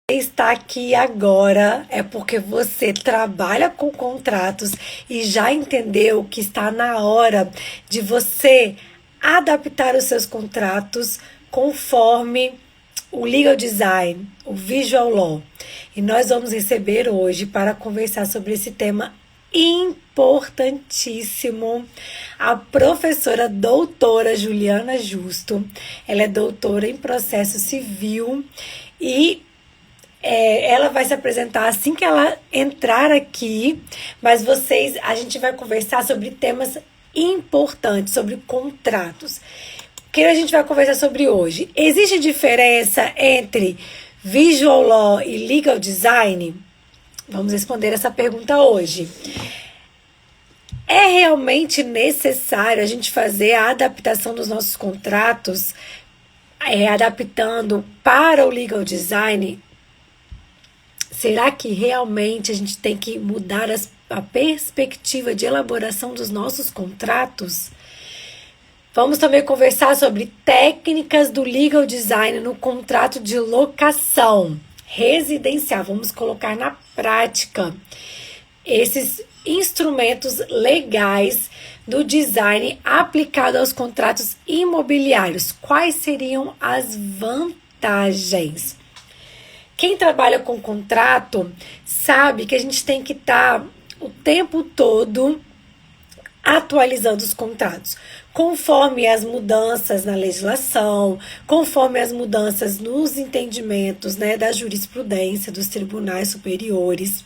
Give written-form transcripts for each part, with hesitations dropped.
Está aqui agora é porque você trabalha com contratos e já entendeu que está na hora de você adaptar os seus contratos conforme o legal design, o visual law. E nós vamos receber hoje para conversar sobre esse tema importantíssimo a professora doutora Juliana Justo. Ela é doutora em processo civil e ela vai se apresentar assim que ela entrar aqui, mas a gente vai conversar sobre temas importantes, sobre contratos. O que a gente vai conversar sobre hoje? Existe diferença entre visual law e legal design? Vamos responder essa pergunta hoje. É realmente necessário a gente fazer a adaptação dos nossos contratos, adaptando para o legal design? Será que realmente a gente tem que mudar a perspectiva de elaboração dos nossos contratos? Vamos também conversar sobre técnicas do legal design no contrato de locação residencial. Vamos colocar na prática esses instrumentos legais do design aplicado aos contratos imobiliários. Quais seriam as vantagens? Quem trabalha com contrato sabe que a gente tem que estar o tempo todo atualizando os contratos, conforme as mudanças na legislação, conforme as mudanças nos entendimentos, né, da jurisprudência dos tribunais superiores.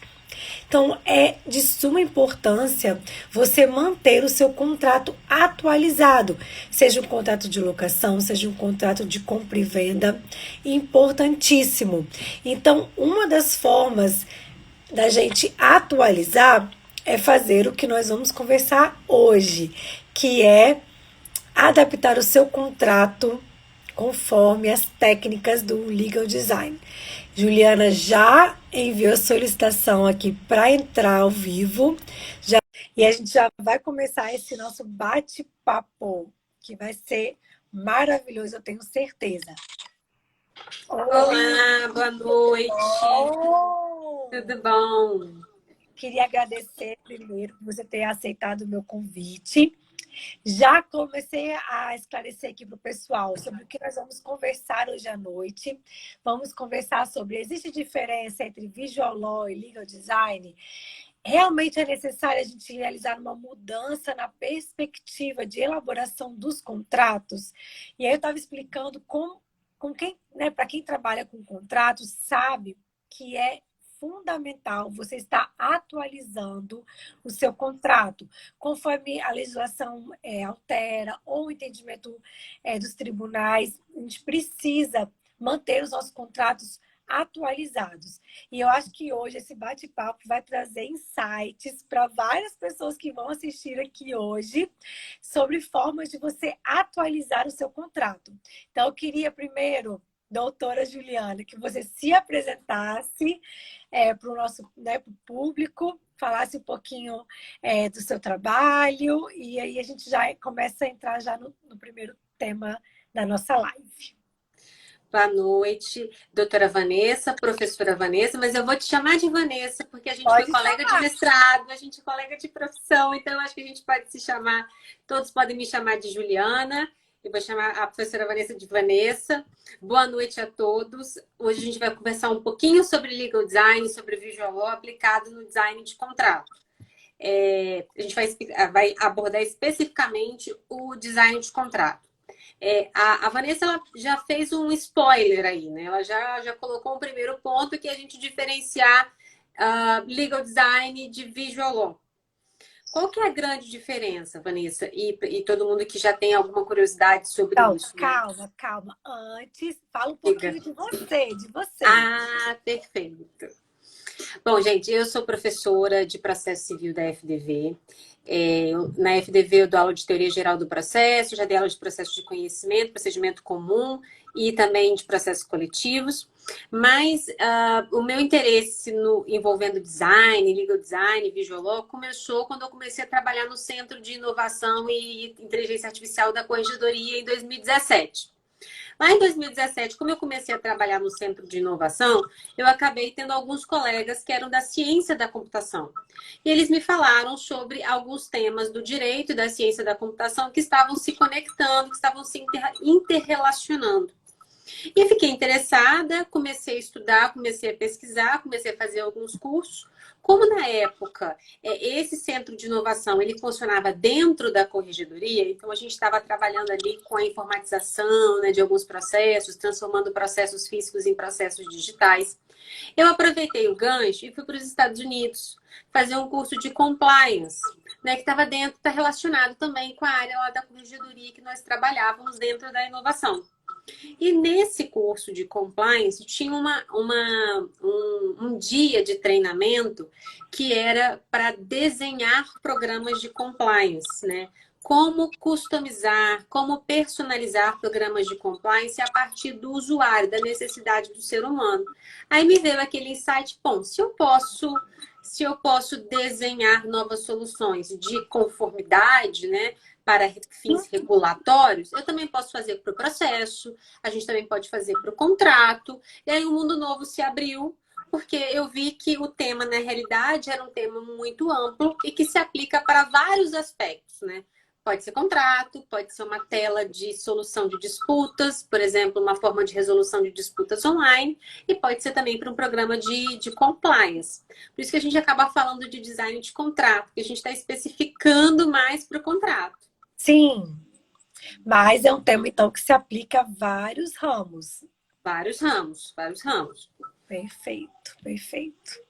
Então, é de suma importância você manter o seu contrato atualizado, seja um contrato de locação, seja um contrato de compra e venda, importantíssimo. Então, uma das formas da gente atualizar é fazer o que nós vamos conversar hoje, que é adaptar o seu contrato conforme as técnicas do legal design. Juliana já enviou a solicitação aqui para entrar ao vivo. E a gente já vai começar esse nosso bate-papo, que vai ser maravilhoso, eu tenho certeza. Olá, boa noite. Tudo bom? Queria agradecer primeiro por você ter aceitado o meu convite. Já comecei a esclarecer aqui para o pessoal sobre o que nós vamos conversar hoje à noite. Vamos conversar sobre: existe diferença entre visual law e legal design? Realmente é necessário a gente realizar uma mudança na perspectiva de elaboração dos contratos? E aí eu estava explicando com quem, né, para quem trabalha com contratos, sabe que é fundamental você estar atualizando o seu contrato, conforme a legislação altera, ou o entendimento dos tribunais. A gente precisa manter os nossos contratos atualizados. E eu acho que hoje esse bate-papo vai trazer insights para várias pessoas que vão assistir aqui hoje sobre formas de você atualizar o seu contrato. Então, eu queria primeiro, doutora Juliana, que você se apresentasse para o nosso, né, pro público, falasse um pouquinho do seu trabalho, e aí a gente já começa a entrar já no primeiro tema da nossa live. Boa noite, doutora Vanessa, professora Vanessa, mas eu vou te chamar de Vanessa, porque a gente Pode foi colega de mestrado, a gente é colega de profissão, então eu acho que a gente pode se chamar, todos podem me chamar de Juliana, eu vou chamar a professora Vanessa de Vanessa. Boa noite a todos. Hoje a gente vai conversar um pouquinho sobre legal design, sobre visual law aplicado no design de contrato. A gente vai abordar especificamente o design de contrato. A Vanessa ela já fez um spoiler aí, né? Ela já colocou um primeiro ponto, que é a gente diferenciar legal design de visual law. Qual que é a grande diferença, Vanessa? E todo mundo que já tem alguma curiosidade sobre Então, isso, né? calma. Antes, fala um Diga. pouquinho de você. Ah, perfeito. Bom, gente, eu sou professora de processo civil da FDV. Na FDV eu dou aula de teoria geral do processo, já dei aula de processo de conhecimento, procedimento comum e também de processos coletivos. Mas o meu interesse envolvendo design, legal design, visual law, começou quando eu comecei a trabalhar no Centro de Inovação e Inteligência Artificial da Corregedoria em 2017. Lá em 2017, como eu comecei a trabalhar no Centro de Inovação, eu acabei tendo alguns colegas que eram da ciência da computação. E eles me falaram sobre alguns temas do direito e da ciência da computação que estavam se conectando, que estavam se interrelacionando. E fiquei interessada, comecei a estudar, comecei a pesquisar, comecei a fazer alguns cursos. Como na época esse centro de inovação ele funcionava dentro da corregedoria, então a gente estava trabalhando ali com a informatização, né, de alguns processos, transformando processos físicos em processos digitais. Eu aproveitei o gancho e fui para os Estados Unidos fazer um curso de compliance, né, que estava dentro, está relacionado também com a área lá da corregedoria que nós trabalhávamos dentro da inovação. E nesse curso de compliance tinha um dia de treinamento que era para desenhar programas de compliance, né? Como customizar, como personalizar programas de compliance a partir do usuário, da necessidade do ser humano. Aí me veio aquele insight, bom, se eu posso desenhar novas soluções de conformidade, né, para fins regulatórios, eu também posso fazer para o processo, a gente também pode fazer para o contrato, e aí o mundo novo se abriu, porque eu vi que o tema, na realidade, era um tema muito amplo e que se aplica para vários aspectos, né? Pode ser contrato, pode ser uma tela de solução de disputas, por exemplo, uma forma de resolução de disputas online, e pode ser também para um programa de compliance. Por isso que a gente acaba falando de design de contrato, porque a gente está especificando mais para o contrato. Sim, mas é um tema, então, que se aplica a vários ramos. Vários ramos, vários ramos. Perfeito, perfeito.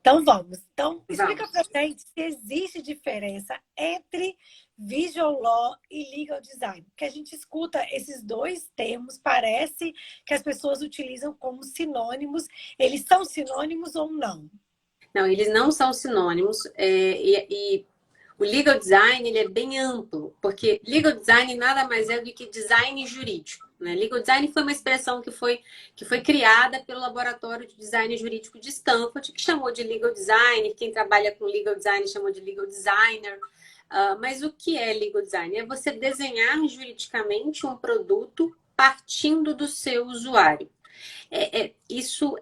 Então, vamos. Então, explica para a gente se existe diferença entre Visual Law e Legal Design. Porque a gente escuta esses dois termos, parece que as pessoas utilizam como sinônimos. Eles são sinônimos ou não? Não, eles não são sinônimos. E o legal design ele é bem amplo, porque legal design nada mais é do que design jurídico. Né? Legal design foi uma expressão que foi criada pelo Laboratório de Design Jurídico de Stanford, que chamou de legal design. Quem trabalha com legal design chamou de legal designer. Mas o que é legal design? É você desenhar juridicamente um produto partindo do seu usuário. Isso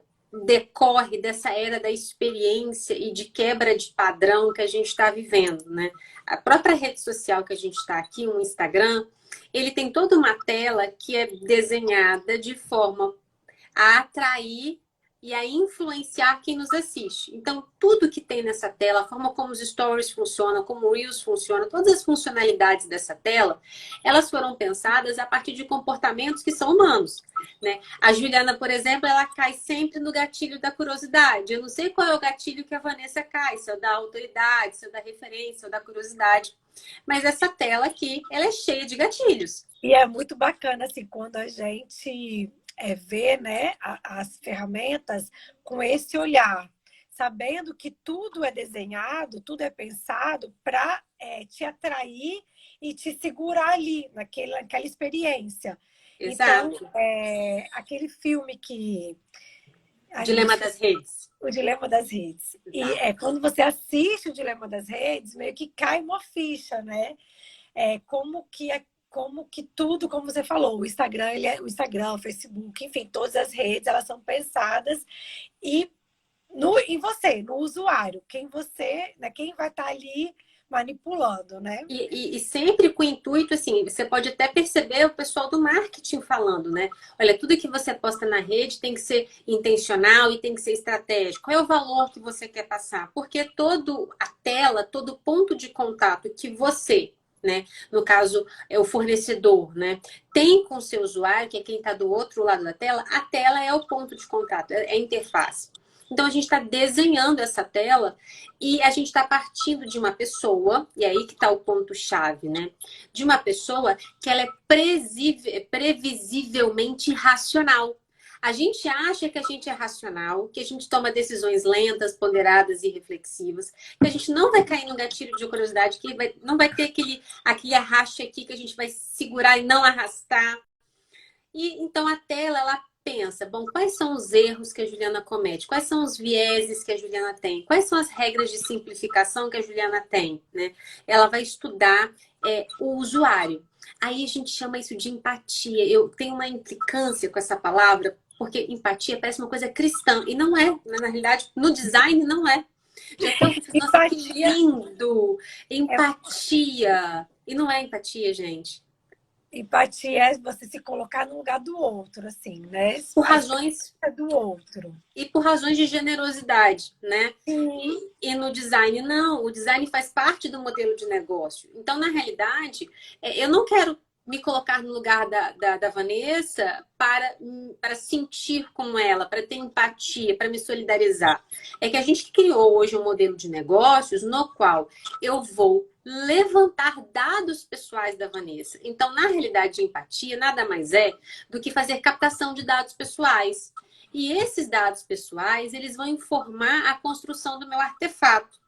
decorre dessa era da experiência e de quebra de padrão que a gente está vivendo, né? A própria rede social que a gente está aqui, o Instagram, ele tem toda uma tela que é desenhada de forma a atrair e a influenciar quem nos assiste. Então, tudo que tem nessa tela, a forma como os stories funcionam, como o Reels funciona, todas as funcionalidades dessa tela, elas foram pensadas a partir de comportamentos que são humanos, né? A Juliana, por exemplo, ela cai sempre no gatilho da curiosidade. Eu não sei qual é o gatilho que a Vanessa cai, se é o da autoridade, se é o da referência, se é o da curiosidade. Mas essa tela aqui, ela é cheia de gatilhos. E é muito bacana, assim, quando a gente ver, né, as ferramentas com esse olhar, sabendo que tudo é desenhado, tudo é pensado para te atrair e te segurar ali, naquela experiência. Exato. Então, aquele filme que... O Dilema das Redes. O Dilema das Redes. E quando você assiste o Dilema das Redes, meio que cai uma ficha, né? Como que tudo, como você falou, o Instagram, o Facebook, enfim, todas as redes, elas são pensadas em você, no usuário, quem vai estar ali manipulando, né? E sempre com o intuito, assim, você pode até perceber o pessoal do marketing falando, né? Olha, tudo que você posta na rede tem que ser intencional e tem que ser estratégico. Qual é o valor que você quer passar? Porque toda a tela, todo ponto de contato que você, né, no caso é o fornecedor, né, tem com o seu usuário, que é quem está do outro lado da tela, a tela é o ponto de contato, é a interface. Então, a gente está desenhando essa tela e a gente está partindo de uma pessoa, e aí que está o ponto-chave, né? De uma pessoa que ela é previsivelmente racional. A gente acha que a gente é racional, que a gente toma decisões lentas, ponderadas e reflexivas, que a gente não vai cair no gatilho de curiosidade, que não vai ter aquele arraste aqui que a gente vai segurar e não arrastar. E então a tela, ela pensa, bom, quais são os erros que a Juliana comete? Quais são os vieses que a Juliana tem? Quais são as regras de simplificação que a Juliana tem? Né? Ela vai estudar o usuário. Aí a gente chama isso de empatia. Eu tenho uma implicância com essa palavra, porque empatia parece uma coisa cristã, e não é. Na realidade, no design, não é. Já até eu fiz, nossa, que Empatia lindo! é, Empatia. E não é empatia, gente. empatia é você se colocar no lugar do outro, assim, né? Por A razões experiência do outro. e por razões de generosidade, né? Sim. E no design, não. O design faz parte do modelo de negócio. Então, na realidade, eu não quero me colocar no lugar da Vanessa para sentir como ela, para ter empatia, para me solidarizar. É que a gente criou hoje um modelo de negócios no qual eu vou levantar dados pessoais da Vanessa. Então, na realidade, empatia nada mais é do que fazer captação de dados pessoais. E esses dados pessoais, eles vão informar a construção do meu artefato.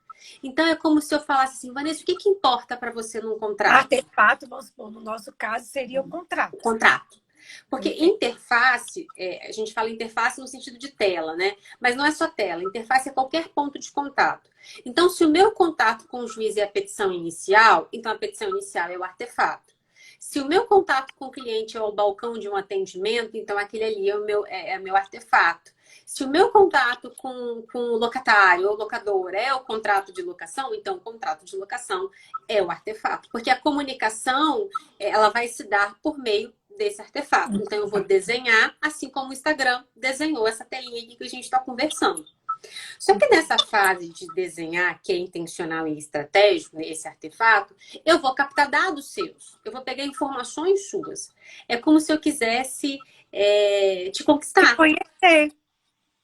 Então, é como se eu falasse assim, Vanessa, o que que importa para você num contrato? Artefato, vamos supor, no nosso caso, seria o O contrato. contrato. Porque Perfeito. interface, a gente fala interface no sentido de tela, né? Mas não é só tela, interface é qualquer ponto de contato. Então, se o meu contato com o juiz é a petição inicial, então a petição inicial é o artefato. Se o meu contato com o cliente é o balcão de um atendimento, então aquele ali é o meu artefato. Se o meu contato com o locatário ou locador é o contrato de locação, então o contrato de locação é o artefato. Porque a comunicação, ela vai se dar por meio desse artefato. Então, eu vou desenhar, assim como o Instagram desenhou essa telinha aqui que a gente está conversando. Só que nessa fase de desenhar, que é intencional e estratégico, né, esse artefato, eu vou captar dados seus. Eu vou pegar informações suas. É como se eu quisesse te Se conquistar. conhecer.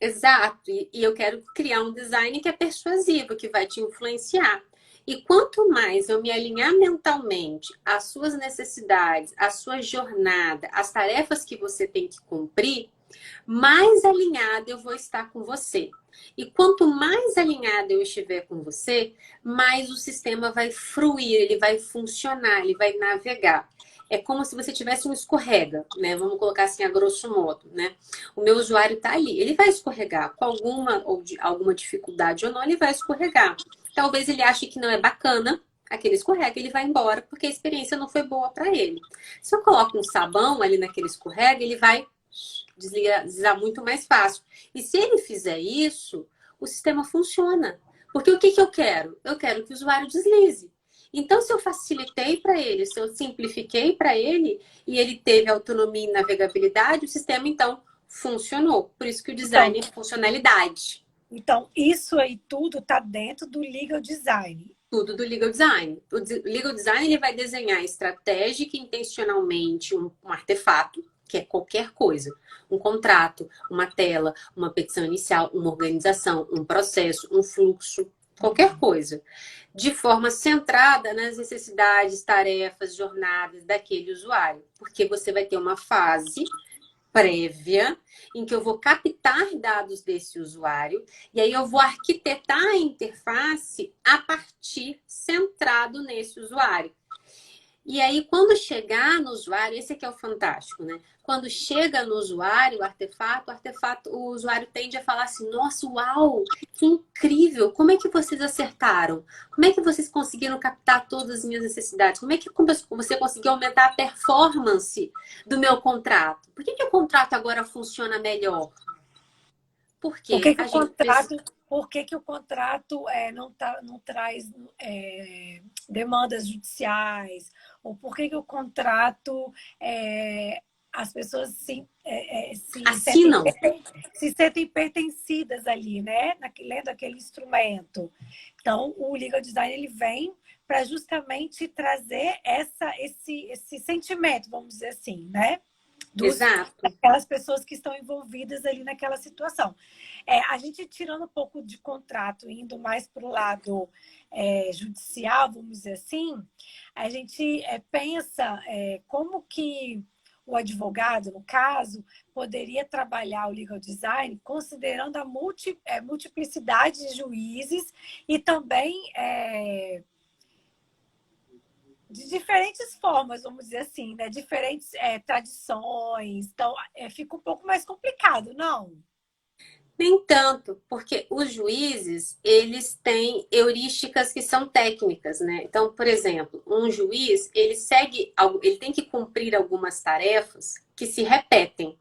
Exato. E eu quero criar um design que é persuasivo, que vai te influenciar. E quanto mais eu me alinhar mentalmente às suas necessidades, à sua jornada, às tarefas que você tem que cumprir, mais alinhada eu vou estar com você. E quanto mais alinhada eu estiver com você, mais o sistema vai fruir, ele vai funcionar, ele vai navegar. É como se você tivesse um escorrega, né? Vamos colocar assim a grosso modo, né? O meu usuário está ali, ele vai escorregar com alguma dificuldade ou não, ele vai escorregar. Talvez ele ache que não é bacana aquele escorrega, ele vai embora porque a experiência não foi boa para ele. Se eu coloco um sabão ali naquele escorrega, ele vai deslizar muito mais fácil. E se ele fizer isso, o sistema funciona. Porque o que que eu quero? Eu quero que o usuário deslize. Então, se eu facilitei para ele, se eu simplifiquei para ele e ele teve autonomia e navegabilidade, o sistema então funcionou. Por isso que o Então, design é funcionalidade. então, isso aí tudo está dentro do legal design. Tudo do legal design. O legal design ele vai desenhar estratégica e intencionalmente um artefato, que é qualquer coisa. Um contrato, uma tela, uma petição inicial, uma organização, um processo, um fluxo, qualquer coisa. De forma centrada nas necessidades, tarefas, jornadas daquele usuário. Porque você vai ter uma fase prévia em que eu vou captar dados desse usuário e aí eu vou arquitetar a interface a partir centrado nesse usuário. E aí, quando chegar no usuário, esse aqui é o fantástico, né? Quando chega no usuário, o artefato, o usuário tende a falar assim: nossa, uau, que incrível! Como é que vocês acertaram? Como é que vocês conseguiram captar todas as minhas necessidades? Como é que você conseguiu aumentar a performance do meu contrato? Por que que o contrato agora funciona melhor? Por Porque que que a o gente precisa. contrato, por que que o contrato não traz demandas judiciais? Ou por que que o contrato as pessoas Assinam. se sentem pertencidas ali, né? Lendo aquele instrumento. Então, o legal design ele vem para justamente trazer esse sentimento, vamos dizer assim, né? Exato. Daquelas pessoas que estão envolvidas ali naquela situação. A gente tirando um pouco de contrato, indo mais para o lado judicial, vamos dizer assim, a gente pensa como que o advogado, no caso, poderia trabalhar o legal design considerando a multiplicidade de juízes e também de diferentes formas, vamos dizer assim, né? Diferentes tradições. Então, fica um pouco mais complicado, não? Nem tanto, porque os juízes, eles têm heurísticas que são técnicas, né? Então, por exemplo, um juiz, ele tem que cumprir algumas tarefas que se repetem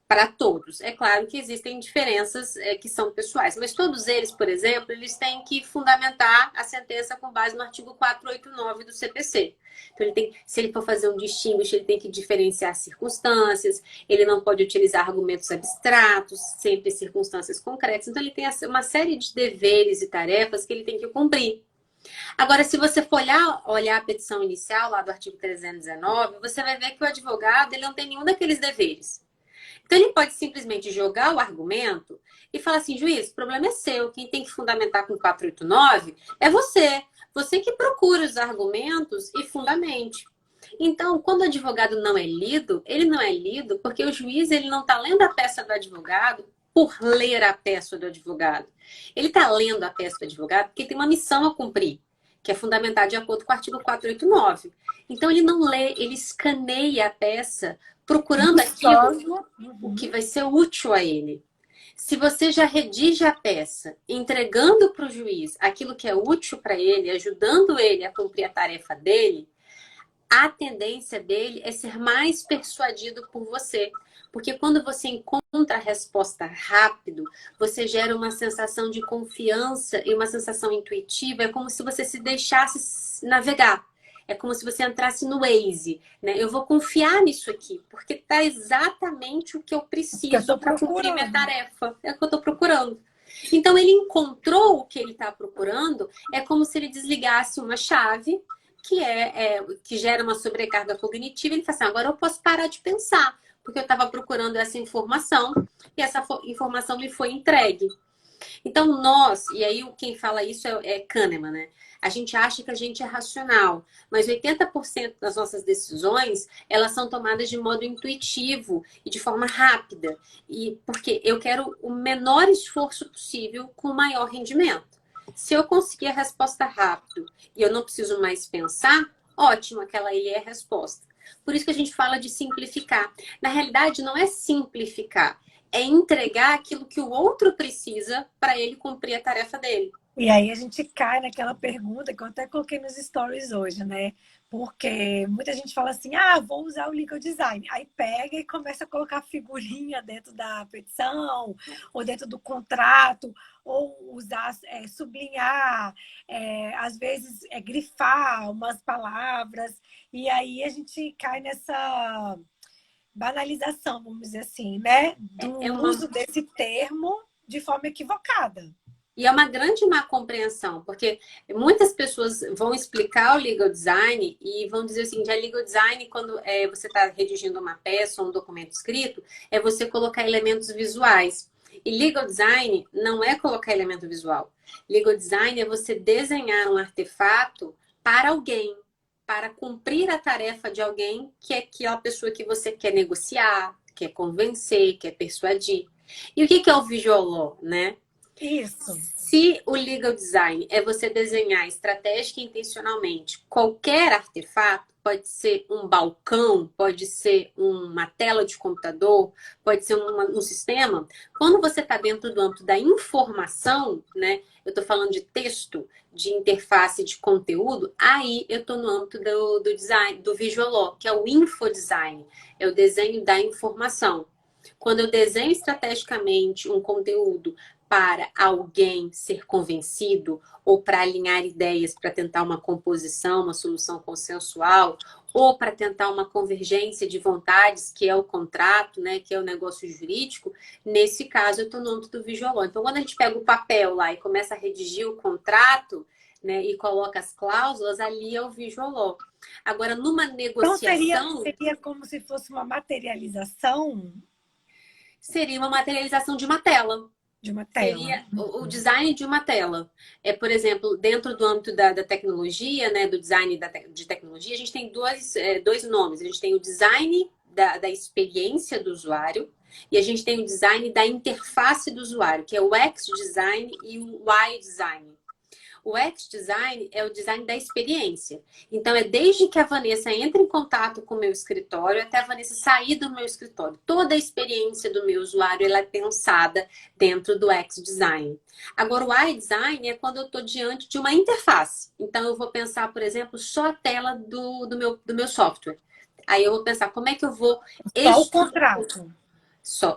para todos. É claro que existem diferenças que são pessoais, mas todos eles, por exemplo, eles têm que fundamentar a sentença com base no artigo 489 do CPC. Então, se ele for fazer um distinguish, ele tem que diferenciar circunstâncias, ele não pode utilizar argumentos abstratos, sempre circunstâncias concretas. Então, ele tem uma série de deveres e tarefas que ele tem que cumprir. Agora, se você for olhar a petição inicial lá do artigo 319, você vai ver que o advogado ele não tem nenhum daqueles deveres. Então, ele pode simplesmente jogar o argumento e falar assim, juiz, o problema é seu. Quem tem que fundamentar com 489 é você. Você que procura os argumentos e fundamente. Então, quando o advogado não é lido, ele não é lido porque o juiz ele não está lendo a peça do advogado por ler a peça do advogado. Ele está lendo a peça do advogado porque tem uma missão a cumprir, que é fundamentar de acordo com o artigo 489. Então, ele não lê, ele escaneia a peça procurando aquilo o que vai ser útil a ele. Se você já redige a peça, entregando para o juiz aquilo que é útil para ele, ajudando ele a cumprir a tarefa dele, a tendência dele é ser mais persuadido por você. Porque quando você encontra a resposta rápido, você gera uma sensação de confiança e uma sensação intuitiva. É como se você se deixasse navegar. É como se você entrasse no Waze, né? Eu vou confiar nisso aqui, porque está exatamente o que eu preciso para cumprir minha tarefa. É o que eu estou procurando. Então, ele encontrou o que ele está procurando, é como se ele desligasse uma chave que gera uma sobrecarga cognitiva. Ele fala assim, agora eu posso parar de pensar, porque eu estava procurando essa informação e essa informação me foi entregue. Então, e aí quem fala isso é Kahneman, né? A gente acha que a gente é racional, mas 80% das nossas decisões, elas são tomadas de modo intuitivo e de forma rápida. E porque eu quero o menor esforço possível com o maior rendimento. Se eu conseguir a resposta rápido e eu não preciso mais pensar, ótimo, aquela aí é a resposta. Por isso que a gente fala de simplificar. Na realidade, não é simplificar, é entregar aquilo que o outro precisa para ele cumprir a tarefa dele. E aí a gente cai naquela pergunta que eu até coloquei nos stories hoje, né? Porque muita gente fala assim, vou usar o legal design. Aí pega e começa a colocar figurinha dentro da petição, ou dentro do contrato, ou usar, sublinhar, às vezes grifar umas palavras. E aí a gente cai nessa banalização, vamos dizer assim, né? Do uso desse termo de forma equivocada. E é uma grande má compreensão, porque muitas pessoas vão explicar o legal design e vão dizer o seguinte, a legal design, quando você está redigindo uma peça ou um documento escrito, é você colocar elementos visuais. E legal design não é colocar elemento visual. Legal design é você desenhar um artefato para alguém, para cumprir a tarefa de alguém que é aquela pessoa que você quer negociar, quer convencer, quer persuadir. E o que é o visual law, né? Isso. Se o legal design é você desenhar estratégica e intencionalmente qualquer artefato, pode ser um balcão, pode ser uma tela de computador, pode ser um sistema. Quando você está dentro do âmbito da informação, né? Eu estou falando de texto, de interface, de conteúdo, aí eu estou no âmbito do design, do visual law, que é o infodesign, é o desenho da informação. Quando eu desenho estrategicamente um conteúdo para alguém ser convencido ou para alinhar ideias para tentar uma composição, uma solução consensual, ou para tentar uma convergência de vontades, que é o contrato, né, que é o negócio jurídico, nesse caso eu estou no âmbito do visual law. Então, quando a gente pega o papel lá e começa a redigir o contrato, né, e coloca as cláusulas, ali é o visual law. Agora, numa negociação... Então, seria como se fosse uma materialização? Seria uma materialização de uma tela. De uma tela. Seria o design de uma tela. Por exemplo, dentro do âmbito da tecnologia, né, do design de tecnologia, a gente tem dois nomes. A gente tem o design da experiência do usuário e a gente tem o design da interface do usuário, que é o X design e o Y design. O UX design é o design da experiência. Então, é desde que a Vanessa entra em contato com o meu escritório até a Vanessa sair do meu escritório. Toda a experiência do meu usuário ela é pensada dentro do UX design. Agora, o UI design é quando eu estou diante de uma interface. Então, eu vou pensar, por exemplo, só a tela do meu software. Aí eu vou pensar como é que eu vou Só o contrato.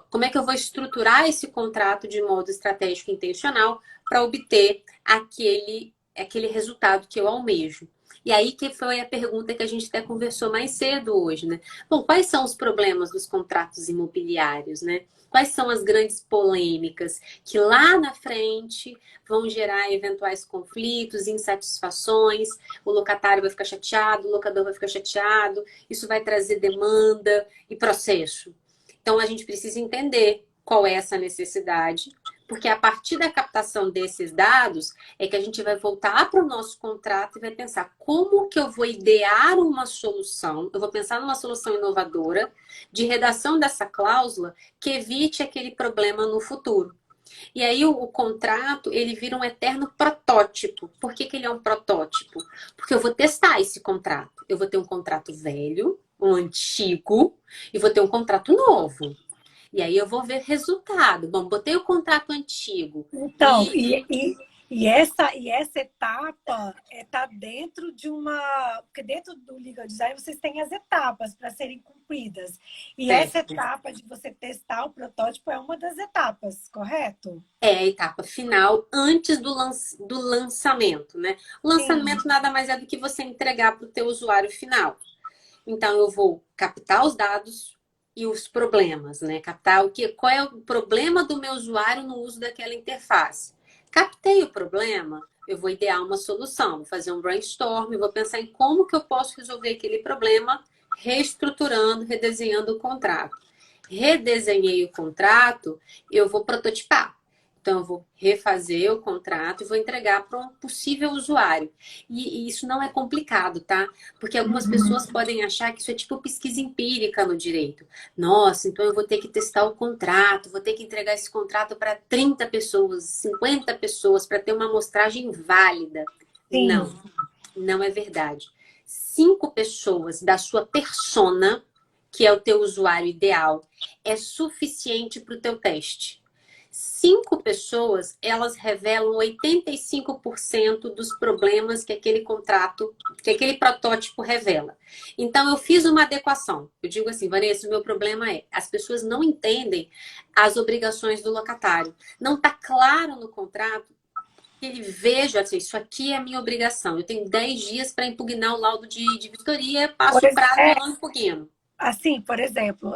como é que eu vou estruturar esse contrato de modo estratégico e intencional para obter aquele resultado que eu almejo. E aí que foi a pergunta que a gente até conversou mais cedo hoje, né? Bom, quais são os problemas dos contratos imobiliários, né? Quais são as grandes polêmicas que lá na frente vão gerar eventuais conflitos, insatisfações, o locatário vai ficar chateado, o locador vai ficar chateado, isso vai trazer demanda e processo. Então, a gente precisa entender qual é essa necessidade, porque a partir da captação desses dados é que a gente vai voltar para o nosso contrato e vai pensar como que eu vou idear uma solução, eu vou pensar numa solução inovadora de redação dessa cláusula que evite aquele problema no futuro. E aí o contrato, ele vira um eterno protótipo. Por que que ele é um protótipo? Porque eu vou testar esse contrato. Eu vou ter um contrato velho, um antigo, e vou ter um contrato novo. E aí eu vou ver resultado. Bom, botei o contrato antigo Então, e essa etapa está dentro de uma. Porque dentro do Legal Design vocês têm as etapas para serem cumpridas. E essa certo. etapa de você testar o protótipo é uma das etapas, correto? É a etapa final antes do lançamento, né? O Sim. lançamento nada mais é do que você entregar para o teu usuário final. Então, eu vou captar os dados e os problemas, né? Captar qual é o problema do meu usuário no uso daquela interface. Captei o problema, eu vou idear uma solução, vou fazer um brainstorm, vou pensar em como que eu posso resolver aquele problema, reestruturando, redesenhando o contrato. Redesenhei o contrato, eu vou prototipar. Então, eu vou refazer o contrato e vou entregar para um possível usuário. E isso não é complicado, tá? Porque algumas pessoas podem achar que isso é tipo pesquisa empírica no direito. Nossa, então eu vou ter que testar o contrato, vou ter que entregar esse contrato para 30 pessoas, 50 pessoas, para ter uma amostragem válida. Sim. Não, não é verdade. 5 pessoas da sua persona, que é o teu usuário ideal, é suficiente para o teu teste. 5 pessoas, elas revelam 85% dos problemas que aquele contrato, que aquele protótipo revela. Então, eu fiz uma adequação. Eu digo assim, Vanessa, o meu problema é, as pessoas não entendem as obrigações do locatário. Não está claro no contrato que ele veja, assim, isso aqui é a minha obrigação. Eu tenho 10 dias para impugnar o laudo de vistoria, passo o prazo e não impugno. Assim, por exemplo,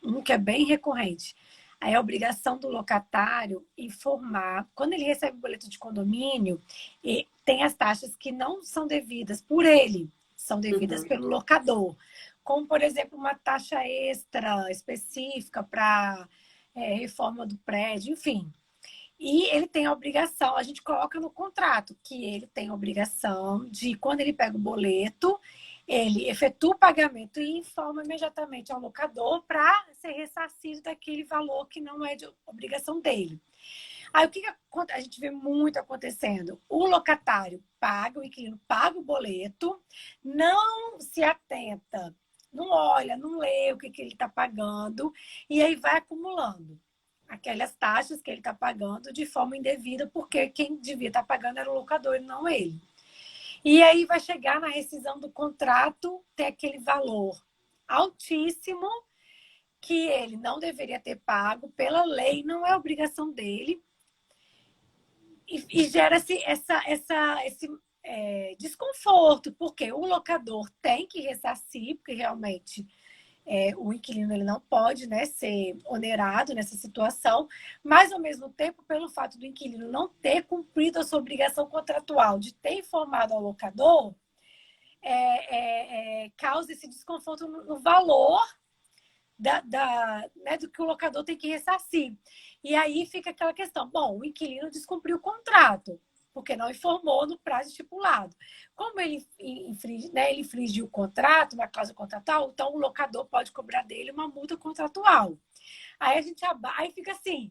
um que é bem recorrente. Aí a obrigação do locatário informar, quando ele recebe o boleto de condomínio, e tem as taxas que não são devidas por ele, são devidas Uhum. pelo locador. Como, por exemplo, uma taxa extra específica para reforma do prédio, enfim. E ele tem a obrigação, a gente coloca no contrato que ele tem a obrigação de, quando ele pega o boleto, ele efetua o pagamento e informa imediatamente ao locador para ser ressarcido daquele valor que não é de obrigação dele. Aí o que a gente vê muito acontecendo? O locatário paga, o inquilino paga o boleto, não se atenta, não olha, não lê o que ele está pagando, e aí vai acumulando aquelas taxas que ele está pagando de forma indevida, porque quem devia estar pagando era o locador e não ele. E aí vai chegar na rescisão do contrato, ter aquele valor altíssimo que ele não deveria ter pago, pela lei, não é obrigação dele, e gera-se esse desconforto, porque o locador tem que ressarcir, porque realmente o inquilino ele não pode, né, ser onerado nessa situação, mas, ao mesmo tempo, pelo fato do inquilino não ter cumprido a sua obrigação contratual de ter informado ao locador, causa esse desconforto no valor né, do que o locador tem que ressarcir. E aí fica aquela questão, bom, o inquilino descumpriu o contrato, porque não informou no prazo estipulado. Como ele infringiu o contrato, uma cláusula contratual, então o locador pode cobrar dele uma multa contratual. Aí fica assim,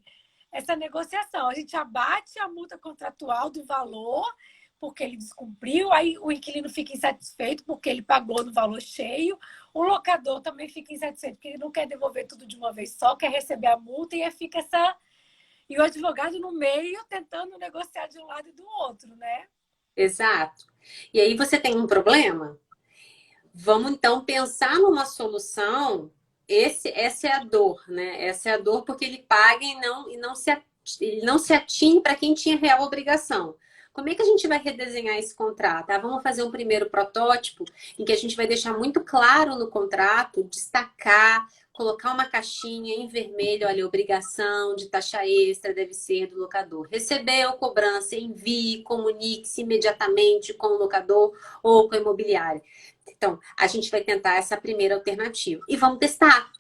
começa a negociação. A gente abate a multa contratual do valor, porque ele descumpriu, aí o inquilino fica insatisfeito porque ele pagou no valor cheio, o locador também fica insatisfeito porque ele não quer devolver tudo de uma vez só, quer receber a multa e aí fica essa... E o advogado no meio tentando negociar de um lado e do outro, né? Exato. E aí você tem um problema? Vamos então pensar numa solução. Essa é a dor, né? Essa é a dor porque ele paga ele não se atinge para quem tinha real obrigação. Como é que a gente vai redesenhar esse contrato? Vamos fazer um primeiro protótipo em que a gente vai deixar muito claro no contrato, destacar, colocar uma caixinha em vermelho, olha, obrigação de taxa extra deve ser do locador. Recebeu cobrança, envie, comunique-se imediatamente com o locador ou com a imobiliária. Então, a gente vai tentar essa primeira alternativa e vamos testar.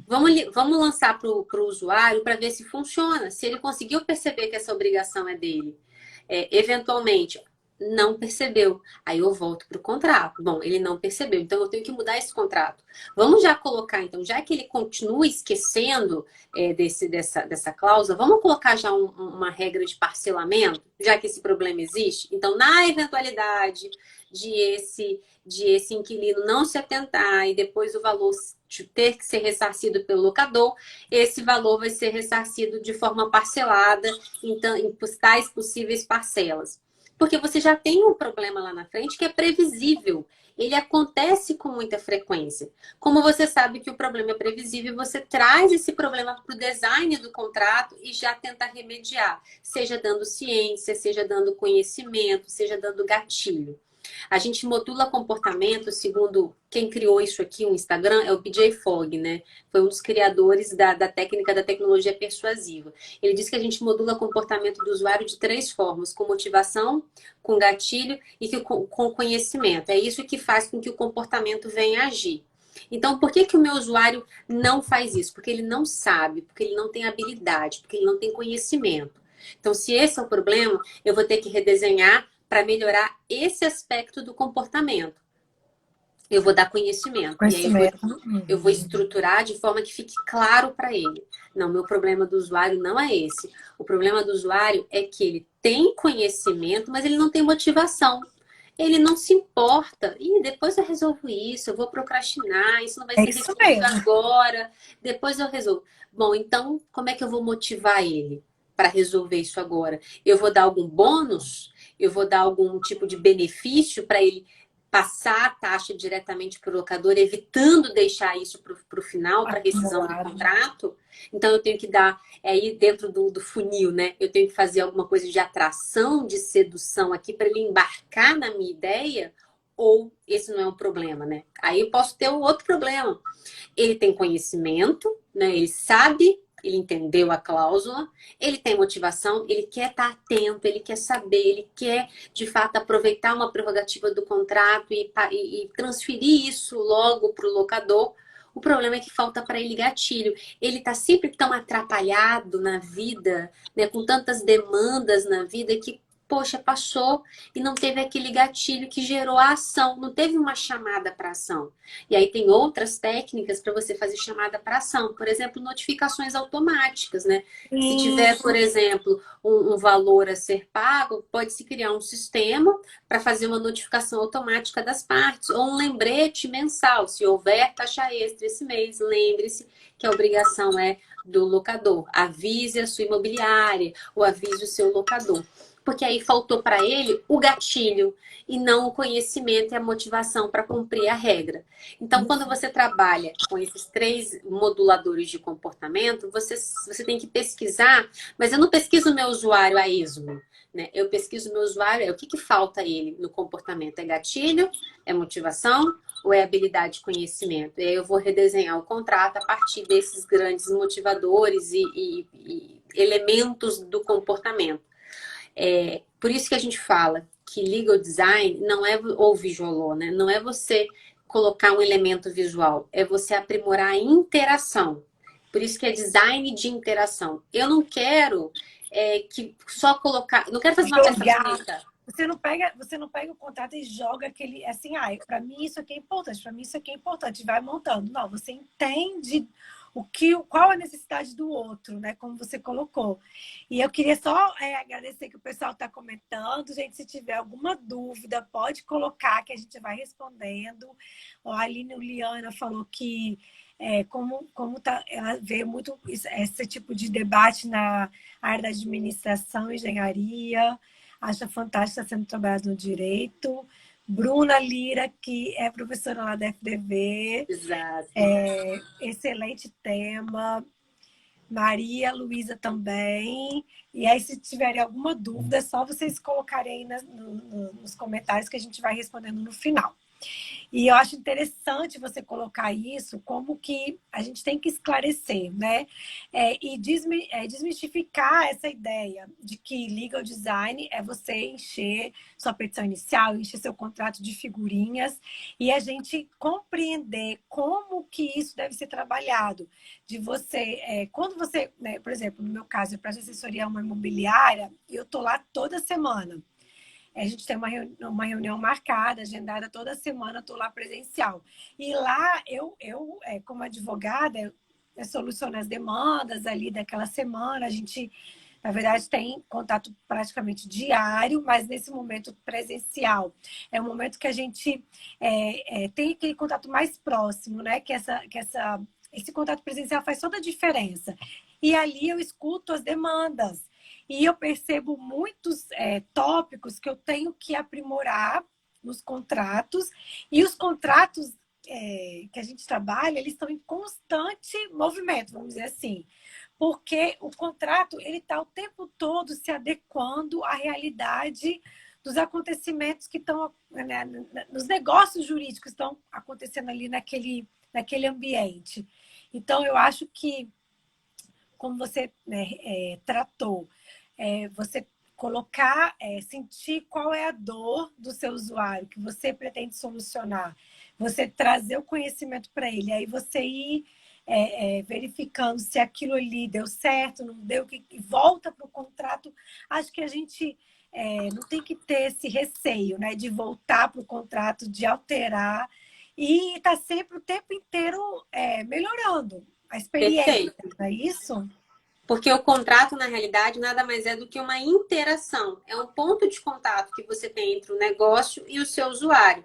Vamos lançar para o usuário para ver se funciona, se ele conseguiu perceber que essa obrigação é dele. Eventualmente, não percebeu. Aí eu volto para o contrato. Bom, ele não percebeu, então eu tenho que mudar esse contrato. Vamos já colocar, então, já que ele continua esquecendo dessa cláusula, vamos colocar já uma regra de parcelamento, já que esse problema existe. Então, na eventualidade de esse inquilino não se atentar e depois o valor ter que ser ressarcido pelo locador, esse valor vai ser ressarcido de forma parcelada então, em tais possíveis parcelas. Porque você já tem um problema lá na frente que é previsível. Ele acontece com muita frequência. Como você sabe que o problema é previsível, você traz esse problema para o design do contrato e já tenta remediar. Seja dando ciência, seja dando conhecimento, seja dando gatilho. A gente modula comportamento, segundo quem criou isso aqui, o Instagram, é o PJ Fogg, né? Foi um dos criadores da técnica da tecnologia persuasiva. Ele diz que a gente modula comportamento do usuário de 3 formas: com motivação, com gatilho e com conhecimento. É isso que faz com que o comportamento venha agir. Então, por que o meu usuário não faz isso? Porque ele não sabe, porque ele não tem habilidade, porque ele não tem conhecimento. Então, se esse é o problema, eu vou ter que redesenhar para melhorar esse aspecto do comportamento. Eu vou dar conhecimento. E aí eu vou estruturar de forma que fique claro para ele. Não, meu problema do usuário não é esse. O problema do usuário é que ele tem conhecimento, mas ele não tem motivação. Ele não se importa. E depois eu resolvo isso, eu vou procrastinar, isso não vai ser resolvido agora, depois eu resolvo. Bom, então, como é que eu vou motivar ele para resolver isso agora? Eu vou dar algum bônus? Eu vou dar algum tipo de benefício para ele passar a taxa diretamente para o locador, evitando deixar isso para o final, para rescisão do contrato. Então, eu tenho que dar, aí dentro do funil, né? Eu tenho que fazer alguma coisa de atração, de sedução aqui, para ele embarcar na minha ideia, ou esse não é um problema, né? Aí eu posso ter um outro problema. Ele tem conhecimento, né? Ele sabe, ele entendeu a cláusula, ele tem motivação, ele quer estar atento, ele quer saber, ele quer, de fato, aproveitar uma prerrogativa do contrato e transferir isso logo para o locador. O problema é que falta para ele gatilho. Ele está sempre tão atrapalhado na vida, né, com tantas demandas na vida, que, poxa, passou e não teve aquele gatilho que gerou a ação, não teve uma chamada para ação. E aí tem outras técnicas para você fazer chamada para ação, por exemplo, notificações automáticas, né? Se tiver, por exemplo, um valor a ser pago, pode-se criar um sistema para fazer uma notificação automática das partes, ou um lembrete mensal. Se houver taxa extra esse mês, lembre-se que a obrigação é do locador. Avise a sua imobiliária ou avise o seu locador. Porque aí faltou para ele o gatilho e não o conhecimento e a motivação para cumprir a regra. Então, quando você trabalha com esses 3 moduladores de comportamento, você tem que pesquisar, mas eu não pesquiso o meu usuário a esmo, né? Eu pesquiso o meu usuário, o que falta a ele no comportamento? É gatilho? É motivação? Ou é habilidade e conhecimento? E aí eu vou redesenhar o contrato a partir desses grandes motivadores e elementos do comportamento. Por isso que a gente fala que legal design não é, ou visual, né? Não é você colocar um elemento visual, é você aprimorar a interação. Por isso que é design de interação. Eu não quero que só colocar, não quero fazer uma peça bonita. Você não pega o contrato e joga aquele assim, para mim isso aqui é importante, para mim isso aqui é importante, vai montando. Não, você entende qual a necessidade do outro, né? Como você colocou. E eu queria só agradecer que o pessoal está comentando. Gente, se tiver alguma dúvida, pode colocar que a gente vai respondendo. Ó, a Aline Uliana falou que ela vê muito esse tipo de debate na área da administração e engenharia. Acha fantástico estar sendo trabalhado no direito. Bruna Lira, que é professora lá da FDV. Exato. Excelente tema. Maria Luísa também. E aí, se tiverem alguma dúvida, é só vocês colocarem aí nos comentários que a gente vai respondendo no final. E eu acho interessante você colocar isso como que a gente tem que esclarecer, né? E desmistificar essa ideia de que legal design é você encher sua petição inicial, encher seu contrato de figurinhas e a gente compreender como que isso deve ser trabalhado. De você, quando você, né, por exemplo, no meu caso, eu presto assessoria a uma imobiliária, eu tô lá toda semana. A gente tem uma reunião marcada, agendada toda semana, estou lá presencial. E lá, eu como advogada, eu soluciono as demandas ali daquela semana. A gente, na verdade, tem contato praticamente diário, mas nesse momento presencial é um momento que a gente tem aquele contato mais próximo, né? Esse contato presencial faz toda a diferença. E ali eu escuto as demandas. E eu percebo muitos tópicos que eu tenho que aprimorar nos contratos. E os contratos que a gente trabalha, eles estão em constante movimento, vamos dizer assim. Porque o contrato ele está o tempo todo se adequando à realidade dos acontecimentos que estão, né, nos negócios jurídicos que estão acontecendo ali naquele ambiente. Então, eu acho que, como você, né, tratou, você colocar, sentir qual é a dor do seu usuário que você pretende solucionar, você trazer o conhecimento para ele, aí você ir verificando se aquilo ali deu certo, não deu, que volta para o contrato. Acho que a gente não tem que ter esse receio, né, de voltar para o contrato, de alterar e estar sempre o tempo inteiro melhorando a experiência, Perfeito. não é isso? Porque o contrato, na realidade, nada mais é do que uma interação. É um ponto de contato que você tem entre o negócio e o seu usuário.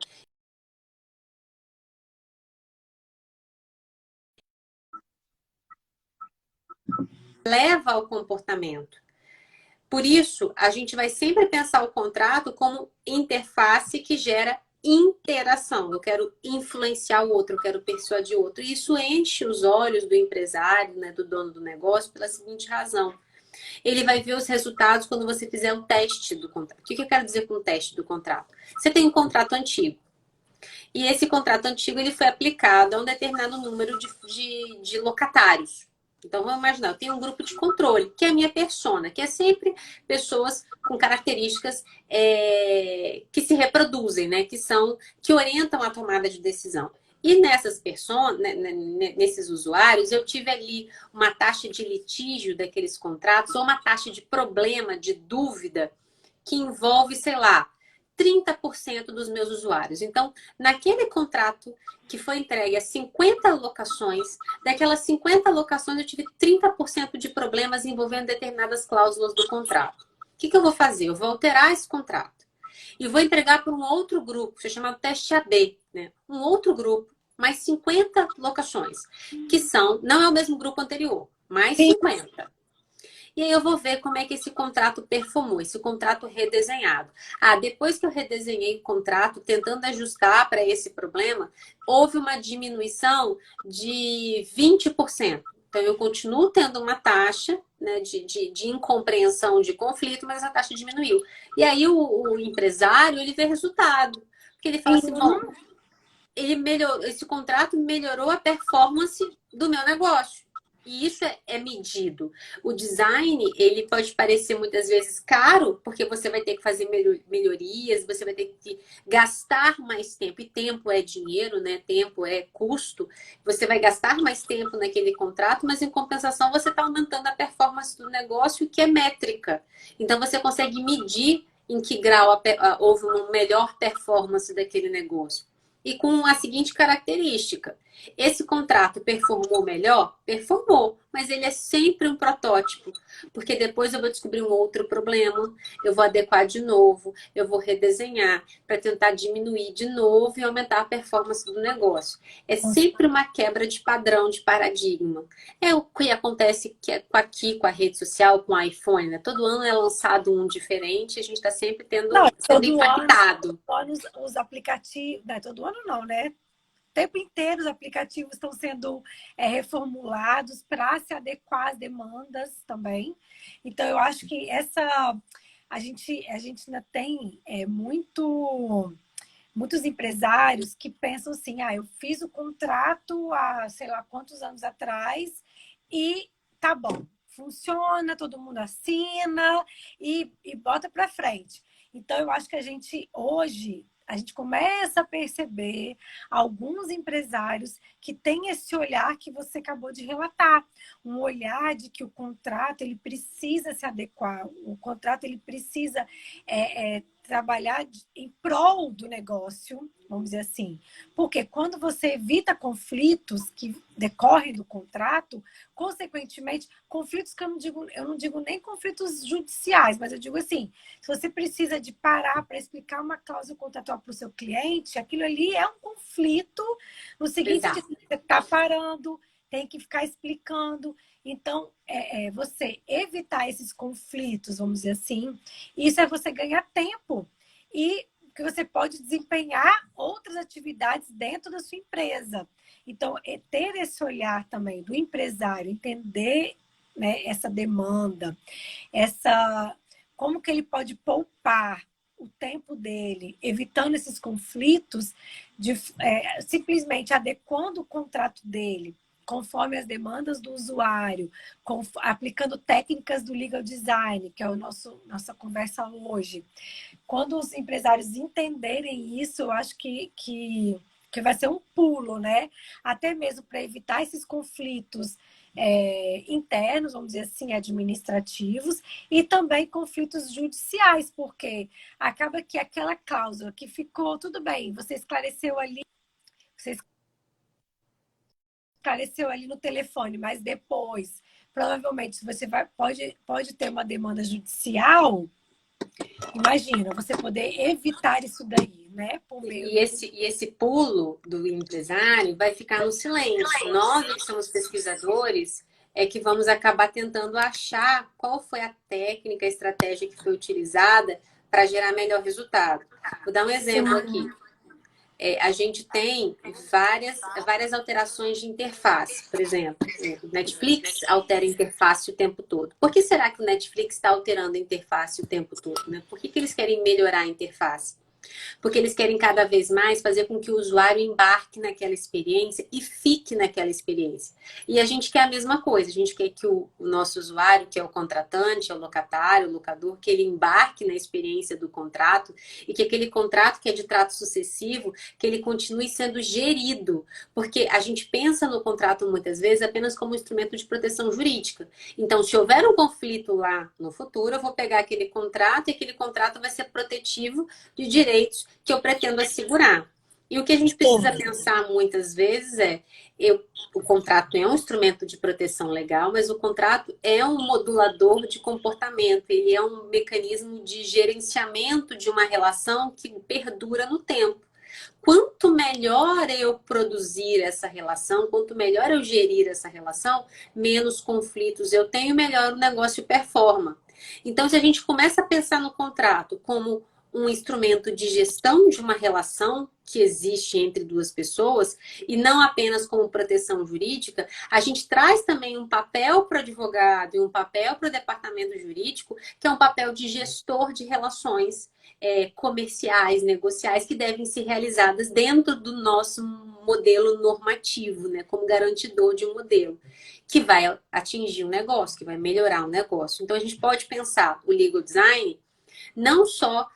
Leva ao comportamento. Por isso, a gente vai sempre pensar o contrato como interface que gera interação. Eu quero influenciar o outro, eu quero persuadir o outro. E isso enche os olhos do empresário, né, do dono do negócio, pela seguinte razão. Ele vai ver os resultados quando você fizer o teste do contrato. O que eu quero dizer com o teste do contrato? Você tem um contrato antigo. E esse contrato antigo ele foi aplicado a um determinado número de locatários. Então, vamos imaginar, eu tenho um grupo de controle, que é a minha persona, que é sempre pessoas com características que se reproduzem, né? Que orientam a tomada de decisão. E nessas pessoas, nesses usuários, eu tive ali uma taxa de litígio daqueles contratos, ou uma taxa de problema, de dúvida, que envolve, sei lá, 30% dos meus usuários. Então, naquele contrato que foi entregue a 50 locações, daquelas 50 locações eu tive 30% de problemas envolvendo determinadas cláusulas do contrato. O que eu vou fazer? Eu vou alterar esse contrato e vou entregar para um outro grupo, que é chamado teste AD, né? Um outro grupo, mais 50 locações, que não é o mesmo grupo anterior, mais 50. E aí eu vou ver como é que esse contrato performou, esse contrato redesenhado. Depois que eu redesenhei o contrato, tentando ajustar para esse problema, houve uma diminuição de 20%. Então, eu continuo tendo uma taxa, né, de incompreensão, de conflito, mas a taxa diminuiu. E aí o empresário, ele vê resultado. Porque ele fala assim, bom, esse contrato melhorou a performance do meu negócio. E isso é medido. O design, ele pode parecer muitas vezes caro, porque você vai ter que fazer melhorias, você vai ter que gastar mais tempo. E tempo é dinheiro, né? Tempo é custo. Você vai gastar mais tempo naquele contrato, mas em compensação você está aumentando a performance do negócio, que é métrica. Então você consegue medir em que grau houve uma melhor performance daquele negócio. e com a seguinte característica: esse contrato performou melhor? Performou, mas ele é sempre um protótipo, porque depois eu vou descobrir um outro problema, eu vou adequar de novo, eu vou redesenhar para tentar diminuir de novo e aumentar a performance do negócio. É sempre uma quebra de padrão, de paradigma. É o que acontece aqui com a rede social, com o iPhone, né? Todo ano é lançado um diferente, a gente está sempre Não, sendo impactado. todo ano os aplicativos, não é todo ano não, né? O tempo inteiro os aplicativos estão sendo reformulados para se adequar às demandas também. Então, eu acho que a gente ainda tem muitos empresários que pensam assim, eu fiz o contrato há sei lá quantos anos atrás e tá bom, funciona, todo mundo assina e bota para frente. Então, eu acho que hoje, a gente começa a perceber alguns empresários que têm esse olhar que você acabou de relatar, um olhar de que o contrato ele precisa se adequar, o contrato ele precisa trabalhar em prol do negócio, vamos dizer assim. Porque quando você evita conflitos que decorrem do contrato, consequentemente, conflitos que eu não digo nem conflitos judiciais, mas eu digo assim, se você precisa de parar para explicar uma cláusula contratual para o seu cliente, aquilo ali é um conflito no seguinte, Exato. você está parando, tem que ficar explicando. Então, você evitar esses conflitos, vamos dizer assim, isso é você ganhar tempo e que você pode desempenhar outras atividades dentro da sua empresa. Então, ter esse olhar também do empresário, entender, né, essa demanda, como que ele pode poupar o tempo dele, evitando esses conflitos, simplesmente adequando o contrato dele conforme as demandas do usuário, aplicando técnicas do legal design, que é nossa conversa hoje. Quando os empresários entenderem isso, eu acho que vai ser um pulo, né? Até mesmo para evitar esses conflitos internos, vamos dizer assim, administrativos, e também conflitos judiciais, porque acaba que aquela cláusula que ficou, tudo bem, você esclareceu ali no telefone, mas depois, provavelmente, pode ter uma demanda judicial. Imagina, você poder evitar isso daí, né? Por meio E esse pulo do empresário vai ficar no silêncio. Nós, que somos pesquisadores, é que vamos acabar tentando achar qual foi a técnica, a estratégia que foi utilizada para gerar melhor resultado. Vou dar um exemplo aqui. A gente tem várias alterações de interface. Por exemplo, o Netflix altera a interface o tempo todo. Por que será que o Netflix está alterando a interface o tempo todo? Né? Por que eles querem melhorar a interface? Porque eles querem cada vez mais fazer com que o usuário embarque naquela experiência e fique naquela experiência. E a gente quer a mesma coisa, a gente quer que o nosso usuário, que é o contratante, é o locatário, o locador, que ele embarque na experiência do contrato e que aquele contrato que é de trato sucessivo, que ele continue sendo gerido. Porque a gente pensa no contrato muitas vezes apenas como um instrumento de proteção jurídica. Então, se houver um conflito lá no futuro, eu vou pegar aquele contrato e aquele contrato vai ser protetivo de direitos que eu pretendo assegurar. E o que a gente precisa pensar muitas vezes o contrato é um instrumento de proteção legal, mas o contrato é um modulador de comportamento, ele é um mecanismo de gerenciamento de uma relação que perdura no tempo. Quanto melhor eu produzir essa relação, quanto melhor eu gerir essa relação, menos conflitos eu tenho, melhor o negócio performa. Então, se a gente começa a pensar no contrato como um instrumento de gestão de uma relação que existe entre duas pessoas e não apenas como proteção jurídica, a gente traz também um papel para o advogado e um papel para o departamento jurídico, que é um papel de gestor de relações comerciais, negociais, que devem ser realizadas dentro do nosso modelo normativo, né, como garantidor de um modelo que vai atingir um negócio, que vai melhorar o negócio. Então, a gente pode pensar o legal design não só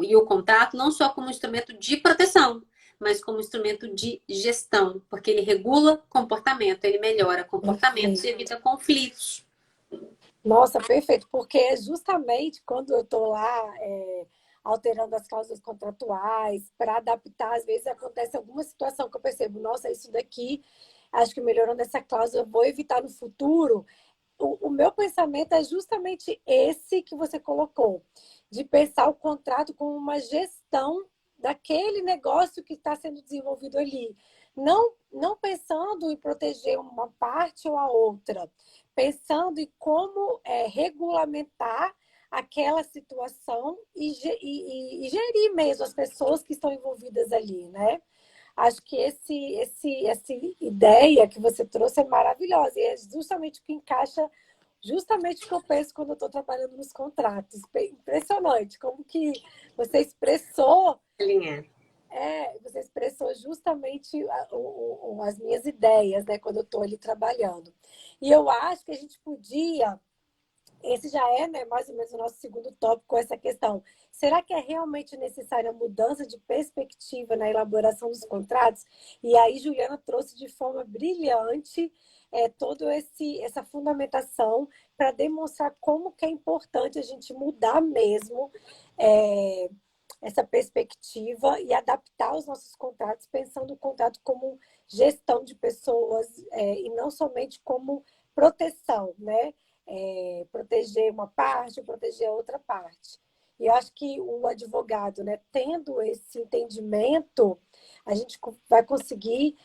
e o contrato não só como instrumento de proteção, mas como instrumento de gestão, porque ele regula comportamento, ele melhora comportamentos e evita conflitos. Nossa, perfeito, porque justamente quando eu estou lá alterando as cláusulas contratuais, para adaptar. Às vezes acontece alguma situação que eu percebo, nossa, isso daqui, acho que melhorando essa cláusula, eu vou evitar no futuro. O meu pensamento é justamente esse que você colocou, de pensar o contrato como uma gestão daquele negócio que está sendo desenvolvido ali. Não pensando em proteger uma parte ou a outra, pensando em como regulamentar aquela situação e gerir mesmo as pessoas que estão envolvidas ali, né? Acho que essa ideia que você trouxe é maravilhosa e é justamente o que encaixa, justamente o que eu penso quando eu estou trabalhando nos contratos. Impressionante como que você expressou, Linha. você expressou justamente as minhas ideias, né, quando eu estou ali trabalhando. E eu acho que a gente podia esse já é, né, mais ou menos o nosso segundo tópico, essa questão. Será que é realmente necessária a mudança de perspectiva na elaboração dos contratos? E aí, Juliana trouxe de forma brilhante toda essa fundamentação para demonstrar como que é importante a gente mudar mesmo é, essa perspectiva e adaptar os nossos contratos, pensando o contrato como gestão de pessoas e não somente como proteção, né? Proteger uma parte, proteger a outra parte. E eu acho que o advogado, né, tendo esse entendimento, a gente vai conseguir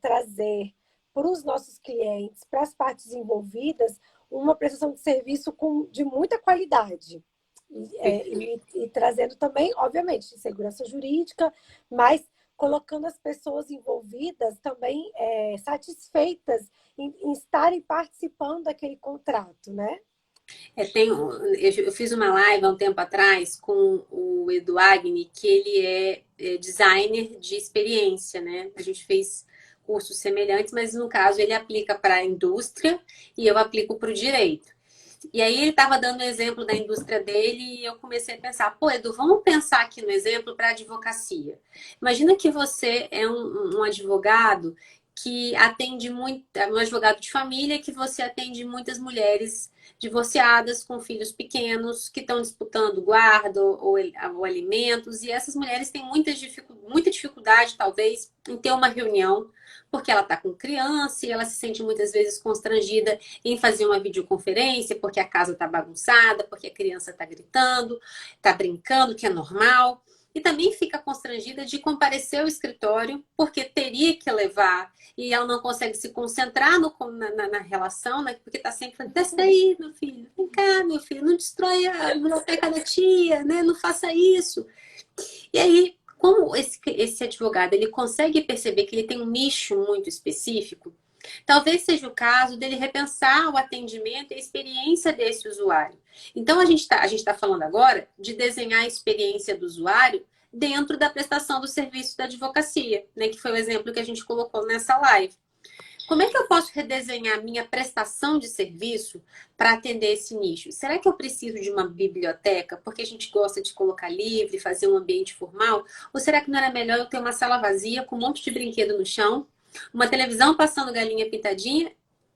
trazer para os nossos clientes, para as partes envolvidas, uma prestação de serviço de muita qualidade. E trazendo também, obviamente, segurança jurídica, mas colocando as pessoas envolvidas também satisfeitas em estarem participando daquele contrato, né? Eu fiz uma live há um tempo atrás com o Edu Agni, que ele é designer de experiência, né? A gente fez cursos semelhantes, mas no caso ele aplica para a indústria e eu aplico para o direito. E aí ele estava dando o exemplo da indústria dele e eu comecei a pensar, pô, Edu, vamos pensar aqui no exemplo para a advocacia. Imagina que você é um advogado que atende muito, um advogado de família que você atende muitas mulheres divorciadas com filhos pequenos que estão disputando guarda ou alimentos e essas mulheres têm muita dificuldade, talvez, em ter uma reunião porque ela está com criança e ela se sente muitas vezes constrangida em fazer uma videoconferência porque a casa está bagunçada, porque a criança está gritando, está brincando, que é normal. E também fica constrangida de comparecer ao escritório, porque teria que levar, e ela não consegue se concentrar na relação, né? Porque está sempre falando, desce daí, meu filho, vem cá, meu filho, não destrói a biblioteca da tia, né? Não faça isso. E aí, como esse advogado ele consegue perceber que ele tem um nicho muito específico, talvez seja o caso dele repensar o atendimento e a experiência desse usuário. Então, a gente tá falando agora de desenhar a experiência do usuário dentro da prestação do serviço da advocacia, né, que foi o exemplo que a gente colocou nessa live. Como é que eu posso redesenhar minha prestação de serviço para atender esse nicho? Será que eu preciso de uma biblioteca porque a gente gosta de colocar livre, fazer um ambiente formal? Ou será que não era melhor eu ter uma sala vazia com um monte de brinquedo no chão, uma televisão passando galinha pintadinha,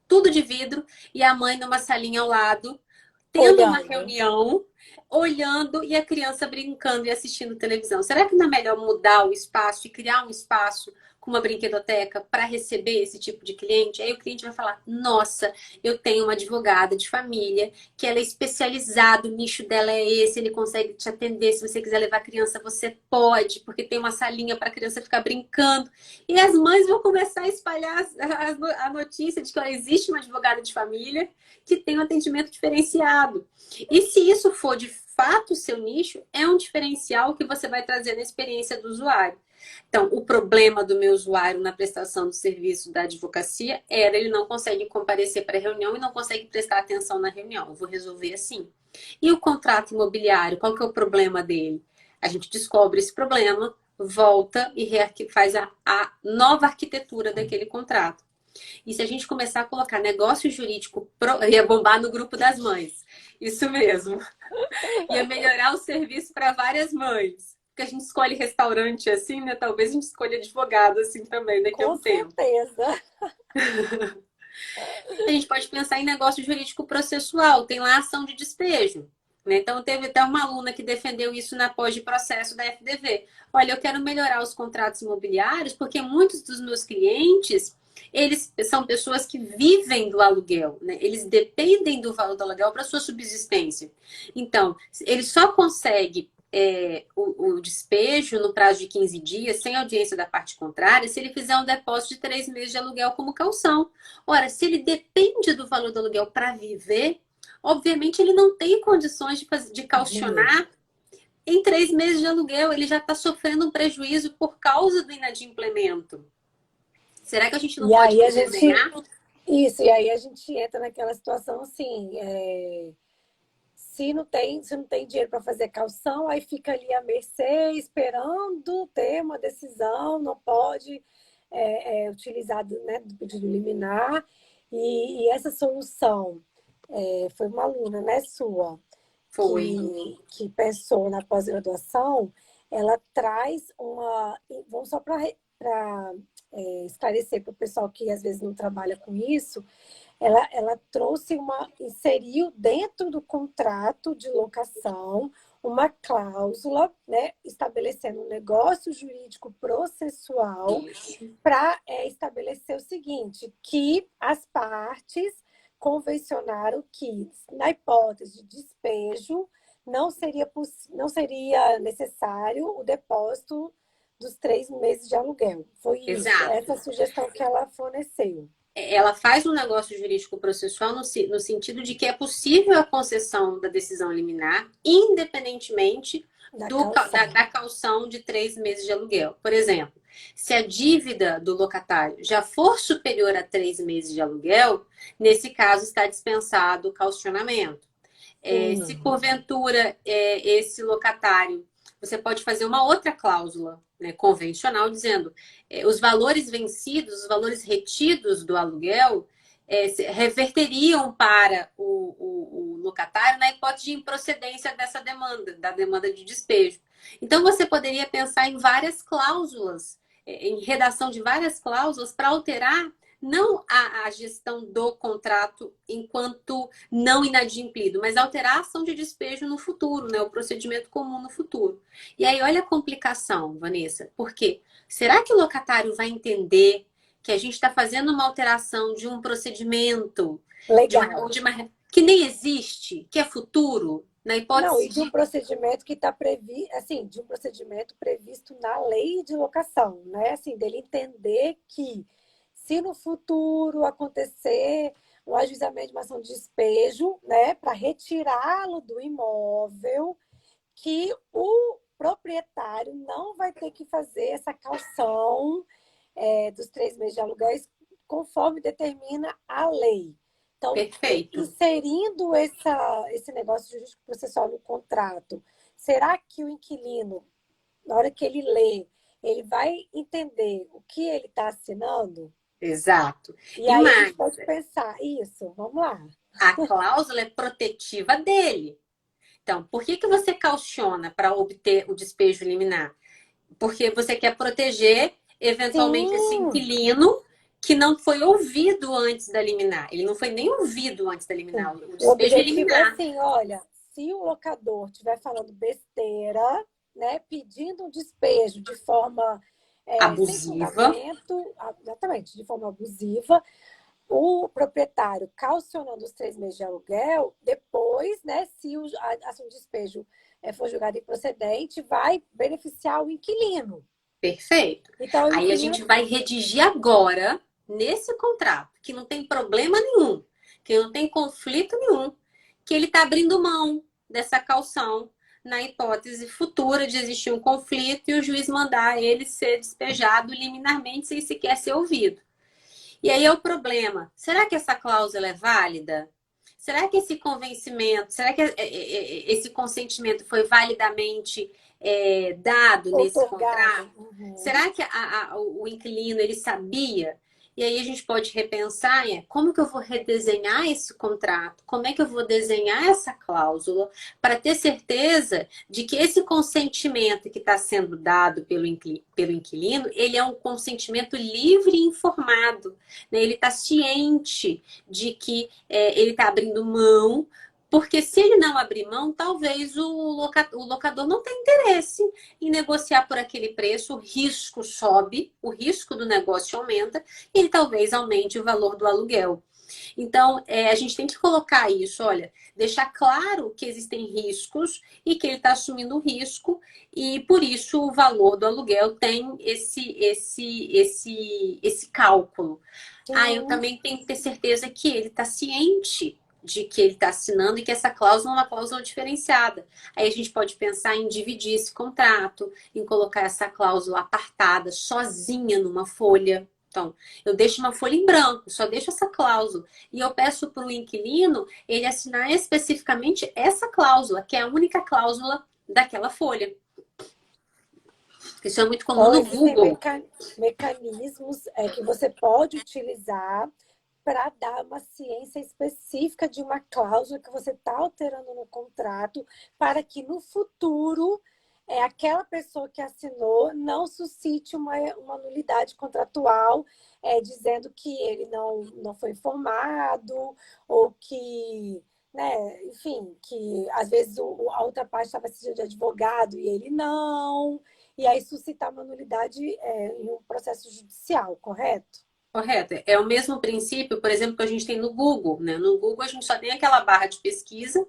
tudo de vidro e a mãe numa salinha ao lado, tendo uma Olhando. reunião, olhando e a criança brincando e assistindo televisão? Será que não é melhor mudar o espaço e criar um espaço com uma brinquedoteca para receber esse tipo de cliente? Aí o cliente vai falar, nossa, eu tenho uma advogada de família que ela é especializada, o nicho dela é esse, ele consegue te atender, se você quiser levar a criança, você pode, porque tem uma salinha para a criança ficar brincando. E as mães vão começar a espalhar a notícia de que existe uma advogada de família que tem um atendimento diferenciado. E se isso for de fato o seu nicho, é um diferencial que você vai trazer na experiência do usuário. Então, o problema do meu usuário na prestação do serviço da advocacia era ele não consegue comparecer para a reunião e não consegue prestar atenção na reunião. Eu vou resolver assim. E o contrato imobiliário, qual que é o problema dele? A gente descobre esse problema, volta e faz a nova arquitetura daquele contrato. E se a gente começar a colocar negócio jurídico, ia bombar no grupo das mães. Isso mesmo. Ia melhorar o serviço para várias mães. Porque a gente escolhe restaurante assim, né? Talvez a gente escolha advogado assim também daqui a Com um tempo. certeza. A gente pode pensar em negócio jurídico processual. Tem lá ação de despejo. né? Então, teve até uma aluna que defendeu isso na pós de processo da FDV. Olha, eu quero melhorar os contratos imobiliários porque muitos dos meus clientes, eles são pessoas que vivem do aluguel, né? Eles dependem do valor do aluguel para sua subsistência. Então, ele só consegue o despejo no prazo de 15 dias, sem audiência da parte contrária, se ele fizer um depósito de 3 meses de aluguel como caução. Ora, se ele depende do valor do aluguel para viver, obviamente ele não tem condições de caucionar em 3 meses de aluguel. Ele já está sofrendo um prejuízo por causa do inadimplemento. Será que a gente não E pode aí a gente, redesenhar? isso, e aí a gente entra naquela situação assim, se não tem dinheiro para fazer calção, aí fica ali à mercê, esperando ter uma decisão, não pode utilizar, né, do pedido liminar. E essa solução foi uma aluna, né, sua, Foi. que pensou na pós-graduação, ela traz uma. Vamos só para esclarecer para o pessoal que às vezes não trabalha com isso, ela trouxe inseriu dentro do contrato de locação uma cláusula, né, estabelecendo um negócio jurídico processual para estabelecer o seguinte, que as partes convencionaram que, na hipótese de despejo, não seria necessário o depósito dos 3 meses de aluguel. Foi isso, essa Exato. sugestão que ela forneceu. Ela faz um negócio jurídico processual no sentido de que é possível a concessão da decisão liminar, independentemente Da calção. da caução de 3 meses de aluguel. Por exemplo, se a dívida do locatário já for superior a 3 meses de aluguel, nesse caso está dispensado o caucionamento. Se porventura esse locatário, você pode fazer uma outra cláusula, né, convencional, dizendo os valores vencidos, os valores retidos do aluguel reverteriam para o locatário na hipótese de improcedência dessa demanda, da demanda de despejo. Então, você poderia pensar em várias cláusulas, em redação de várias cláusulas para alterar não a gestão do contrato enquanto não inadimplido, mas alterar a ação de despejo no futuro, né? O procedimento comum no futuro. E aí, olha a complicação, Vanessa. Por quê? Será que o locatário vai entender que a gente está fazendo uma alteração de um procedimento, Legal. que nem existe, que é futuro, na Não, hipótese e de um de procedimento que está previsto, assim, de um procedimento previsto na lei de locação, né? Assim, dele entender que se no futuro acontecer um ajuizamento de uma ação de despejo, né, para retirá-lo do imóvel, que o proprietário não vai ter que fazer essa calção dos 3 meses de aluguéis conforme determina a lei. Então, perfeito. inserindo esse negócio jurídico processual no contrato, será que o inquilino, na hora que ele lê, ele vai entender o que ele está assinando? Exato. E E aí a gente mais, pode pensar, isso, vamos lá. a cláusula é protetiva dele. Então, por que você cauciona para obter o despejo liminar? Porque você quer proteger, eventualmente, esse Sim, inquilino que não foi ouvido antes da liminar. Ele não foi nem ouvido antes da liminar. O o despejo é objetivo é liminar. assim, olha, se o locador estiver falando besteira, né, pedindo um despejo de forma sem Abusiva. fundamento, exatamente, de forma abusiva, o proprietário calcionando os 3 meses de aluguel, depois, né, se a ação de despejo for julgada improcedente, vai beneficiar o inquilino. Perfeito. Então, o Aí a inquilino. gente vai redigir agora, nesse contrato, que não tem problema nenhum, que não tem conflito nenhum, que ele está abrindo mão dessa caução na hipótese futura de existir um conflito e o juiz mandar ele ser despejado liminarmente sem sequer ser ouvido. E aí é o problema. Será que essa cláusula é válida? Será que esse convencimento, será que esse consentimento foi validamente dado nesse Outorgado. contrato? Uhum. Será que o inquilino ele sabia? E aí a gente pode repensar como que eu vou redesenhar esse contrato? Como é que eu vou desenhar essa cláusula para ter certeza de que esse consentimento que está sendo dado pelo inquilino, ele é um consentimento livre e informado, né? Ele está ciente de que ele está abrindo mão Porque se ele não abrir mão, talvez o locador não tenha interesse em negociar por aquele preço, o risco sobe, o risco do negócio aumenta, e ele talvez aumente o valor do aluguel. Então, a gente tem que colocar isso, olha, deixar claro que existem riscos e que ele está assumindo o risco, e por isso o valor do aluguel tem esse cálculo. Ah, eu Sim. também tenho que ter certeza que ele está ciente de que ele está assinando e que essa cláusula é uma cláusula diferenciada. Aí a gente pode pensar em dividir esse contrato, em colocar essa cláusula apartada, sozinha numa folha. Então, eu deixo uma folha em branco, só deixo essa cláusula. E eu peço para o inquilino ele assinar especificamente essa cláusula, que é a única cláusula daquela folha. Isso é muito comum Então, no existem Google. mecanismos que você pode utilizar para dar uma ciência específica de uma cláusula que você está alterando no contrato, para que no futuro aquela pessoa que assinou não suscite uma nulidade contratual, dizendo que ele não foi informado, ou que, né, enfim, que às vezes a outra parte estava assistindo de advogado e ele não, e aí suscitar uma nulidade em um processo judicial, correto? Correto. É o mesmo princípio, por exemplo, que a gente tem no Google, né? No Google a gente só tem aquela barra de pesquisa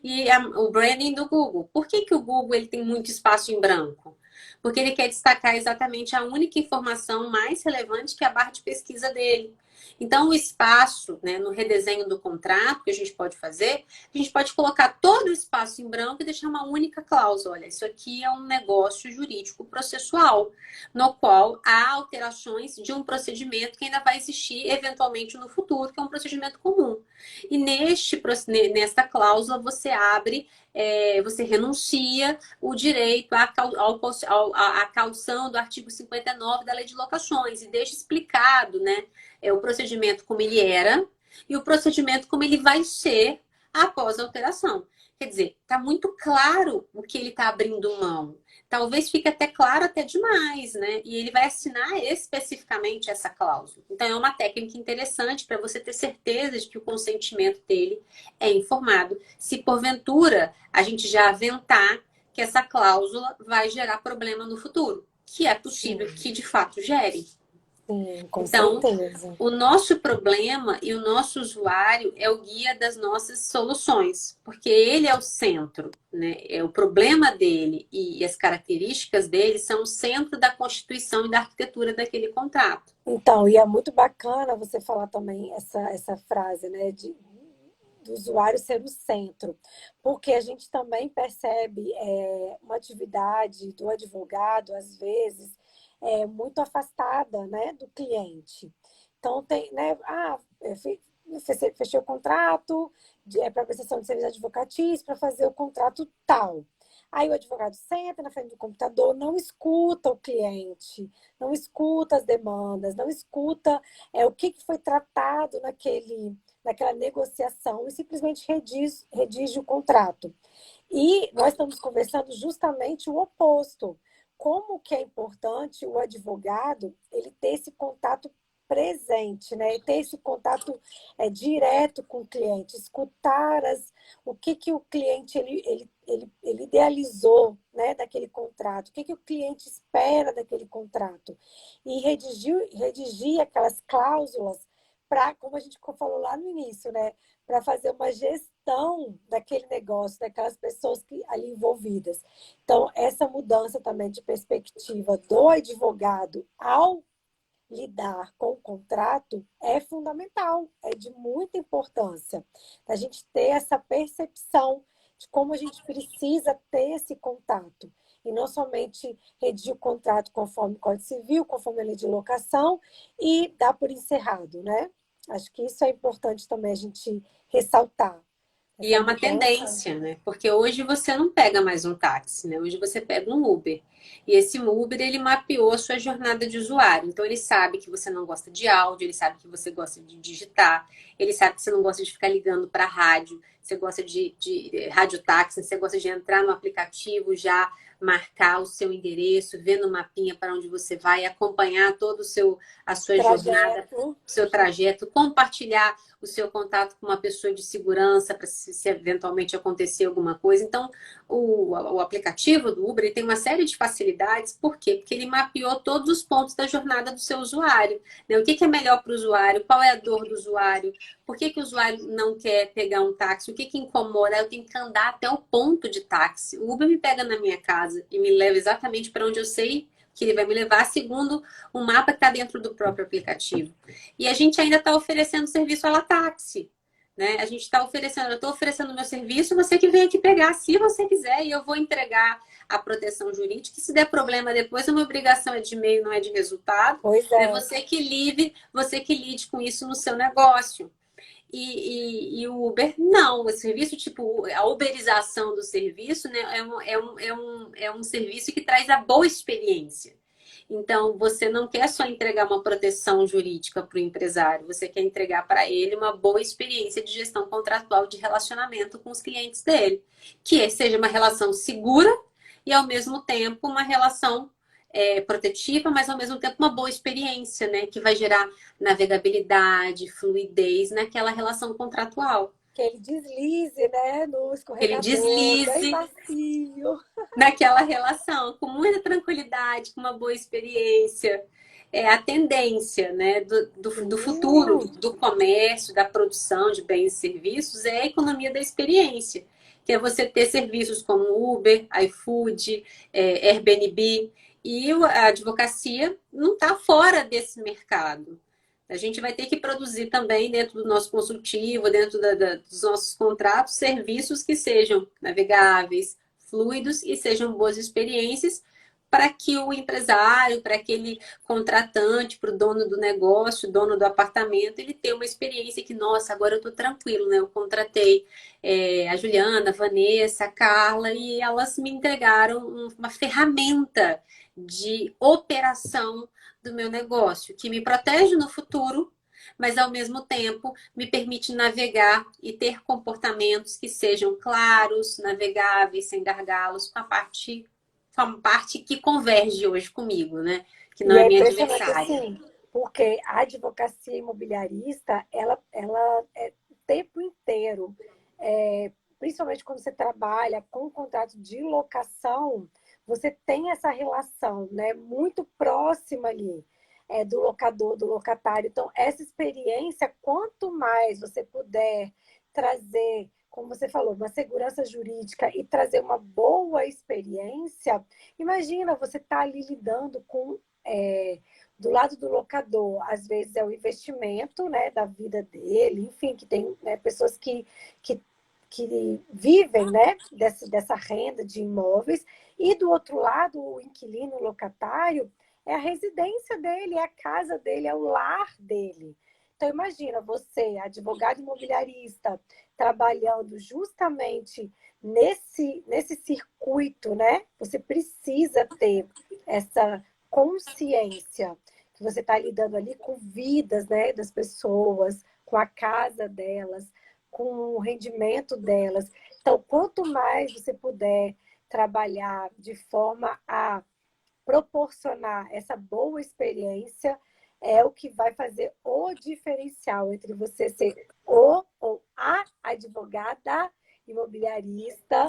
e o branding do Google. Por que que o Google ele tem muito espaço em branco? Porque ele quer destacar exatamente a única informação mais relevante que é a barra de pesquisa dele. Então, o espaço, né, no redesenho do contrato que a gente pode fazer, a gente pode colocar todo o espaço em branco e deixar uma única cláusula. Olha, isso aqui é um negócio jurídico processual no qual há alterações de um procedimento que ainda vai existir eventualmente no futuro, que é um procedimento comum. E nesta cláusula você abre, você renuncia o direito à caução do artigo 59 da Lei de Locações e deixa explicado, né, o procedimento como ele era e o procedimento como ele vai ser após a alteração. Quer dizer, está muito claro o que ele está abrindo mão. Talvez fique até claro até demais, né? E ele vai assinar especificamente essa cláusula. Então, é uma técnica interessante para você ter certeza de que o consentimento dele é informado. Se porventura a gente já aventar que essa cláusula vai gerar problema no futuro, que é possível Sim, que de fato gere. sim, com Então, certeza. o nosso problema e o nosso usuário é o guia das nossas soluções, porque ele é o centro, né? É o problema dele e as características dele são o centro da constituição e da arquitetura daquele contrato. Então, e é muito bacana você falar também essa frase, né, do usuário ser o centro, porque a gente também percebe uma atividade do advogado, às vezes, muito afastada, né, do cliente. Então, tem, né, fechei o contrato para prestação de serviço advocatício para fazer o contrato tal. Aí o advogado senta na frente do computador, não escuta o cliente, não escuta as demandas, não escuta o que foi tratado naquela negociação e simplesmente redige o contrato. E nós estamos conversando justamente o oposto. Como que é importante o advogado ele ter esse contato presente, né? E ter esse contato direto com o cliente, escutar o que o cliente ele idealizou, né, daquele contrato, o que o cliente espera daquele contrato, e redigir aquelas cláusulas para, como a gente falou lá no início, né, para fazer uma gestão daquele negócio, daquelas pessoas ali envolvidas. Então, essa mudança também de perspectiva do advogado ao lidar com o contrato é fundamental, é de muita importância. A gente ter essa percepção de como a gente precisa ter esse contato. E não somente redigir o contrato conforme o Código Civil, conforme a lei de locação e dar por encerrado, né? Acho que isso é importante também a gente ressaltar. E Essa é uma mudança. tendência, né? Porque hoje você não pega mais um táxi, né? Hoje você pega um Uber. E esse Uber, ele mapeou a sua jornada de usuário. Então, ele sabe que você não gosta de áudio, ele sabe que você gosta de digitar, ele sabe que você não gosta de ficar ligando para rádio. você gosta de radiotáxi, você gosta de entrar no aplicativo, já marcar o seu endereço, ver no mapinha para onde você vai, acompanhar todo a sua jornada, Trajeto. seu trajeto, compartilhar o seu contato com uma pessoa de segurança para se eventualmente acontecer alguma coisa. Então, o aplicativo do Uber ele tem uma série de facilidades. Por quê? Porque ele mapeou todos os pontos da jornada do seu usuário, né? O que é melhor para o usuário? Qual é a dor do usuário? Por que o usuário não quer pegar um táxi? O que incomoda? Eu tenho que andar até o ponto de táxi. O Uber me pega na minha casa e me leva exatamente para onde eu sei que ele vai me levar, segundo o mapa que está dentro do próprio aplicativo. E a gente ainda está oferecendo serviço à la táxi. Né? A gente está oferecendo, eu estou oferecendo meu serviço, você que vem aqui pegar, se você quiser, e eu vou entregar a proteção jurídica. E se der problema depois, a minha obrigação é de meio, não é de resultado. Pois É é. você que lide com isso no seu negócio. E o Uber, não. O serviço, tipo, a uberização do serviço, né, é um serviço que traz a boa experiência. Então, você não quer só entregar uma proteção jurídica para o empresário, você quer entregar para ele uma boa experiência de gestão contratual de relacionamento com os clientes dele. Que seja uma relação segura e, ao mesmo tempo, uma relação protetiva, mas ao mesmo tempo uma boa experiência, né? Que vai gerar navegabilidade, fluidez naquela relação contratual. Aquele deslize, né? No Aquele escorregador, bem deslize macio. naquela relação, com muita tranquilidade, com uma boa experiência. É a tendência, né, do futuro do comércio, da produção de bens e serviços, é a economia da experiência. Que é você ter serviços como Uber, iFood, Airbnb. E a advocacia não está fora desse mercado. A gente vai ter que produzir também, dentro do nosso consultivo, dentro dos nossos contratos, serviços que sejam navegáveis, fluidos e sejam boas experiências para que o empresário, para aquele contratante, para o dono do negócio, dono do apartamento, ele tenha uma experiência que, nossa, agora eu estou tranquilo, né? Eu contratei a Juliana, a Vanessa, a Carla e elas me entregaram uma ferramenta de operação do meu negócio, que me protege no futuro, mas ao mesmo tempo me permite navegar e ter comportamentos que sejam claros, navegáveis, sem gargalos, com a parte que converge hoje comigo, né? Que não E é é minha impressionante adversária. assim, porque a advocacia imobiliarista, ela é o tempo inteiro, principalmente quando você trabalha com contrato de locação, você tem essa relação, né, muito próxima ali, do locador, do locatário. Então, essa experiência, quanto mais você puder trazer, como você falou, uma segurança jurídica e trazer uma boa experiência, imagina, você está ali lidando com do lado do locador, às vezes é o investimento, né, da vida dele, enfim, que tem, né, pessoas que, que vivem, né, dessa renda de imóveis, e do outro lado, o inquilino, o locatário, é a residência dele, é a casa dele, é o lar dele. Então, imagina você, advogado imobiliarista, trabalhando justamente nesse circuito, né? Você precisa ter essa consciência que você está lidando ali com vidas, né, das pessoas, com a casa delas, com o rendimento delas. Então, quanto mais você puder trabalhar de forma a proporcionar essa boa experiência, é o que vai fazer o diferencial entre você ser o ou a advogada imobiliarista,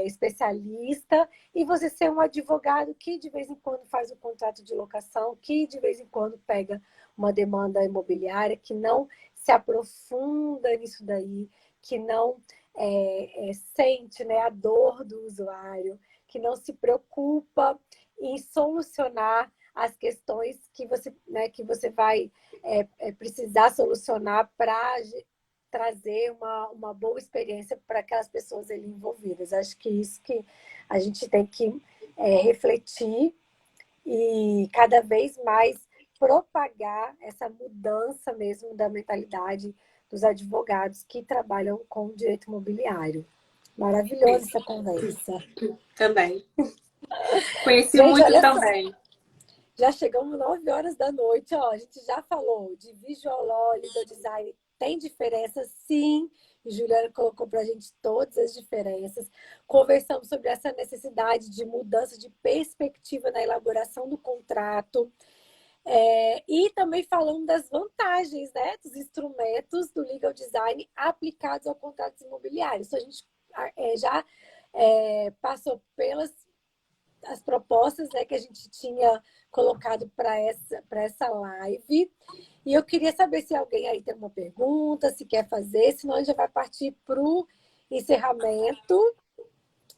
especialista, e você ser um advogado que de vez em quando faz um contrato de locação, que de vez em quando pega uma demanda imobiliária, que não se aprofunda nisso daí, que não sente, né, a dor do usuário, que não se preocupa em solucionar as questões que você, né, que você vai precisar solucionar para trazer uma boa experiência para aquelas pessoas ali envolvidas. Acho que isso que a gente tem que refletir e cada vez mais propagar essa mudança mesmo da mentalidade dos advogados que trabalham com direito imobiliário. Maravilhosa essa conversa. Também. Conheci Gente, muito olha só, também. já chegamos 9 horas da noite, ó. A gente já falou de visual law, legal design. Tem diferença, sim. e Juliana colocou para a gente todas as diferenças. Conversamos sobre essa necessidade de mudança de perspectiva na elaboração do contrato. E também falando das vantagens, né, dos instrumentos do legal design aplicados ao contratos imobiliários. Então, a gente já passou pelas as propostas, né, que a gente tinha colocado para essa live. E eu queria saber se alguém aí tem uma pergunta, se quer fazer, senão a gente já vai partir para o encerramento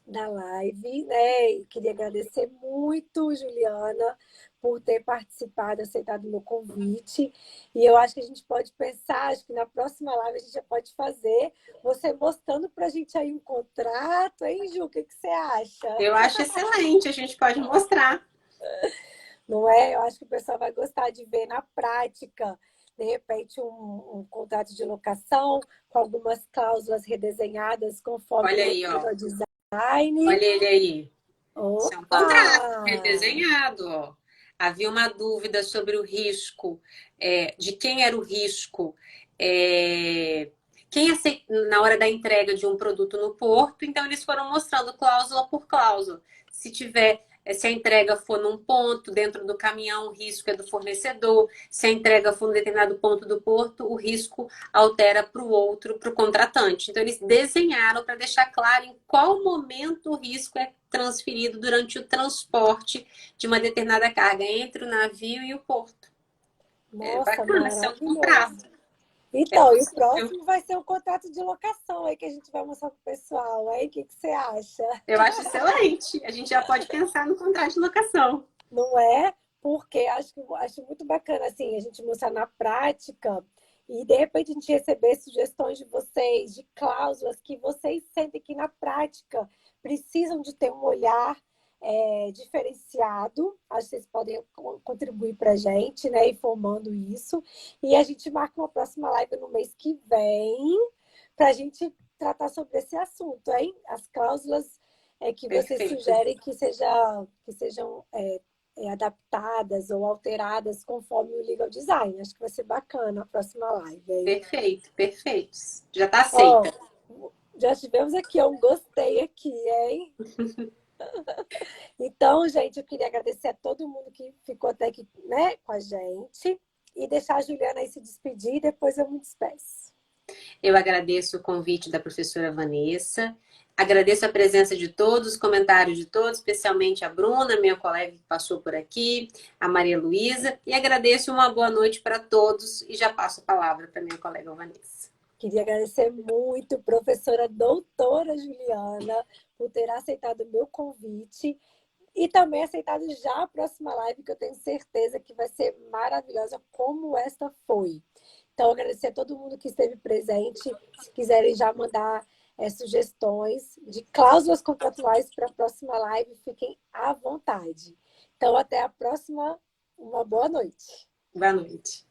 da live, né? E queria agradecer muito, Juliana, por ter participado, aceitado o meu convite. E eu acho que a gente pode pensar, acho que na próxima live a gente já pode fazer você mostrando para a gente aí um contrato, hein, Ju? O que você acha? Eu acho excelente, a gente pode mostrar. Não é? Eu acho que o pessoal vai gostar de ver na prática, de repente, um contrato de locação com algumas cláusulas redesenhadas conforme Olha o aí, ó. legal design. Olha ele aí. Isso é um contrato Opa! redesenhado, ó. Havia uma dúvida sobre o risco, de quem era o risco, quem na hora da entrega de um produto no porto, então eles foram mostrando cláusula por cláusula. Se a entrega for num ponto dentro do caminhão, o risco é do fornecedor. Se a entrega for em determinado ponto do porto, o risco altera para o outro, para o contratante. Então, eles desenharam para deixar claro em qual momento o risco é transferido durante o transporte de uma determinada carga entre o navio e o porto. É Nossa, bacana, ser um contrato. maravilhoso. É Então, e o possível. próximo vai ser um contrato de locação aí que a gente vai mostrar para o pessoal, hein? O que você acha? Eu acho excelente. A gente já pode pensar no contrato de locação. Não é? Porque acho muito bacana assim, a gente mostrar na prática e de repente a gente receber sugestões de vocês, de cláusulas que vocês sentem que na prática precisam de ter um olhar diferenciado. Acho que vocês podem contribuir para a gente, né? Informando isso. E a gente marca uma próxima live no mês que vem para a gente tratar sobre esse assunto, hein? As cláusulas que vocês Perfeito. sugerem que sejam adaptadas ou alteradas conforme o legal design. Acho que vai ser bacana a próxima live. Hein? Perfeito, perfeito. Já está Ó, aceita. já tivemos aqui um gostei aqui, hein? Então, gente, eu queria agradecer a todo mundo que ficou até aqui, né, com a gente e deixar a Juliana aí se despedir e depois eu me despeço. Eu agradeço o convite da professora Vanessa, agradeço a presença de todos, os comentários de todos, especialmente a Bruna, minha colega que passou por aqui, a Maria Luísa, e agradeço uma boa noite para todos e já passo a palavra para minha colega Vanessa. Queria agradecer muito, professora doutora Juliana, por ter aceitado o meu convite e também aceitado já a próxima live, que eu tenho certeza que vai ser maravilhosa, como esta foi. Então, agradecer a todo mundo que esteve presente. Se quiserem já mandar sugestões de cláusulas contratuais para a próxima live, fiquem à vontade. Então, até a próxima. Uma boa noite. Boa noite.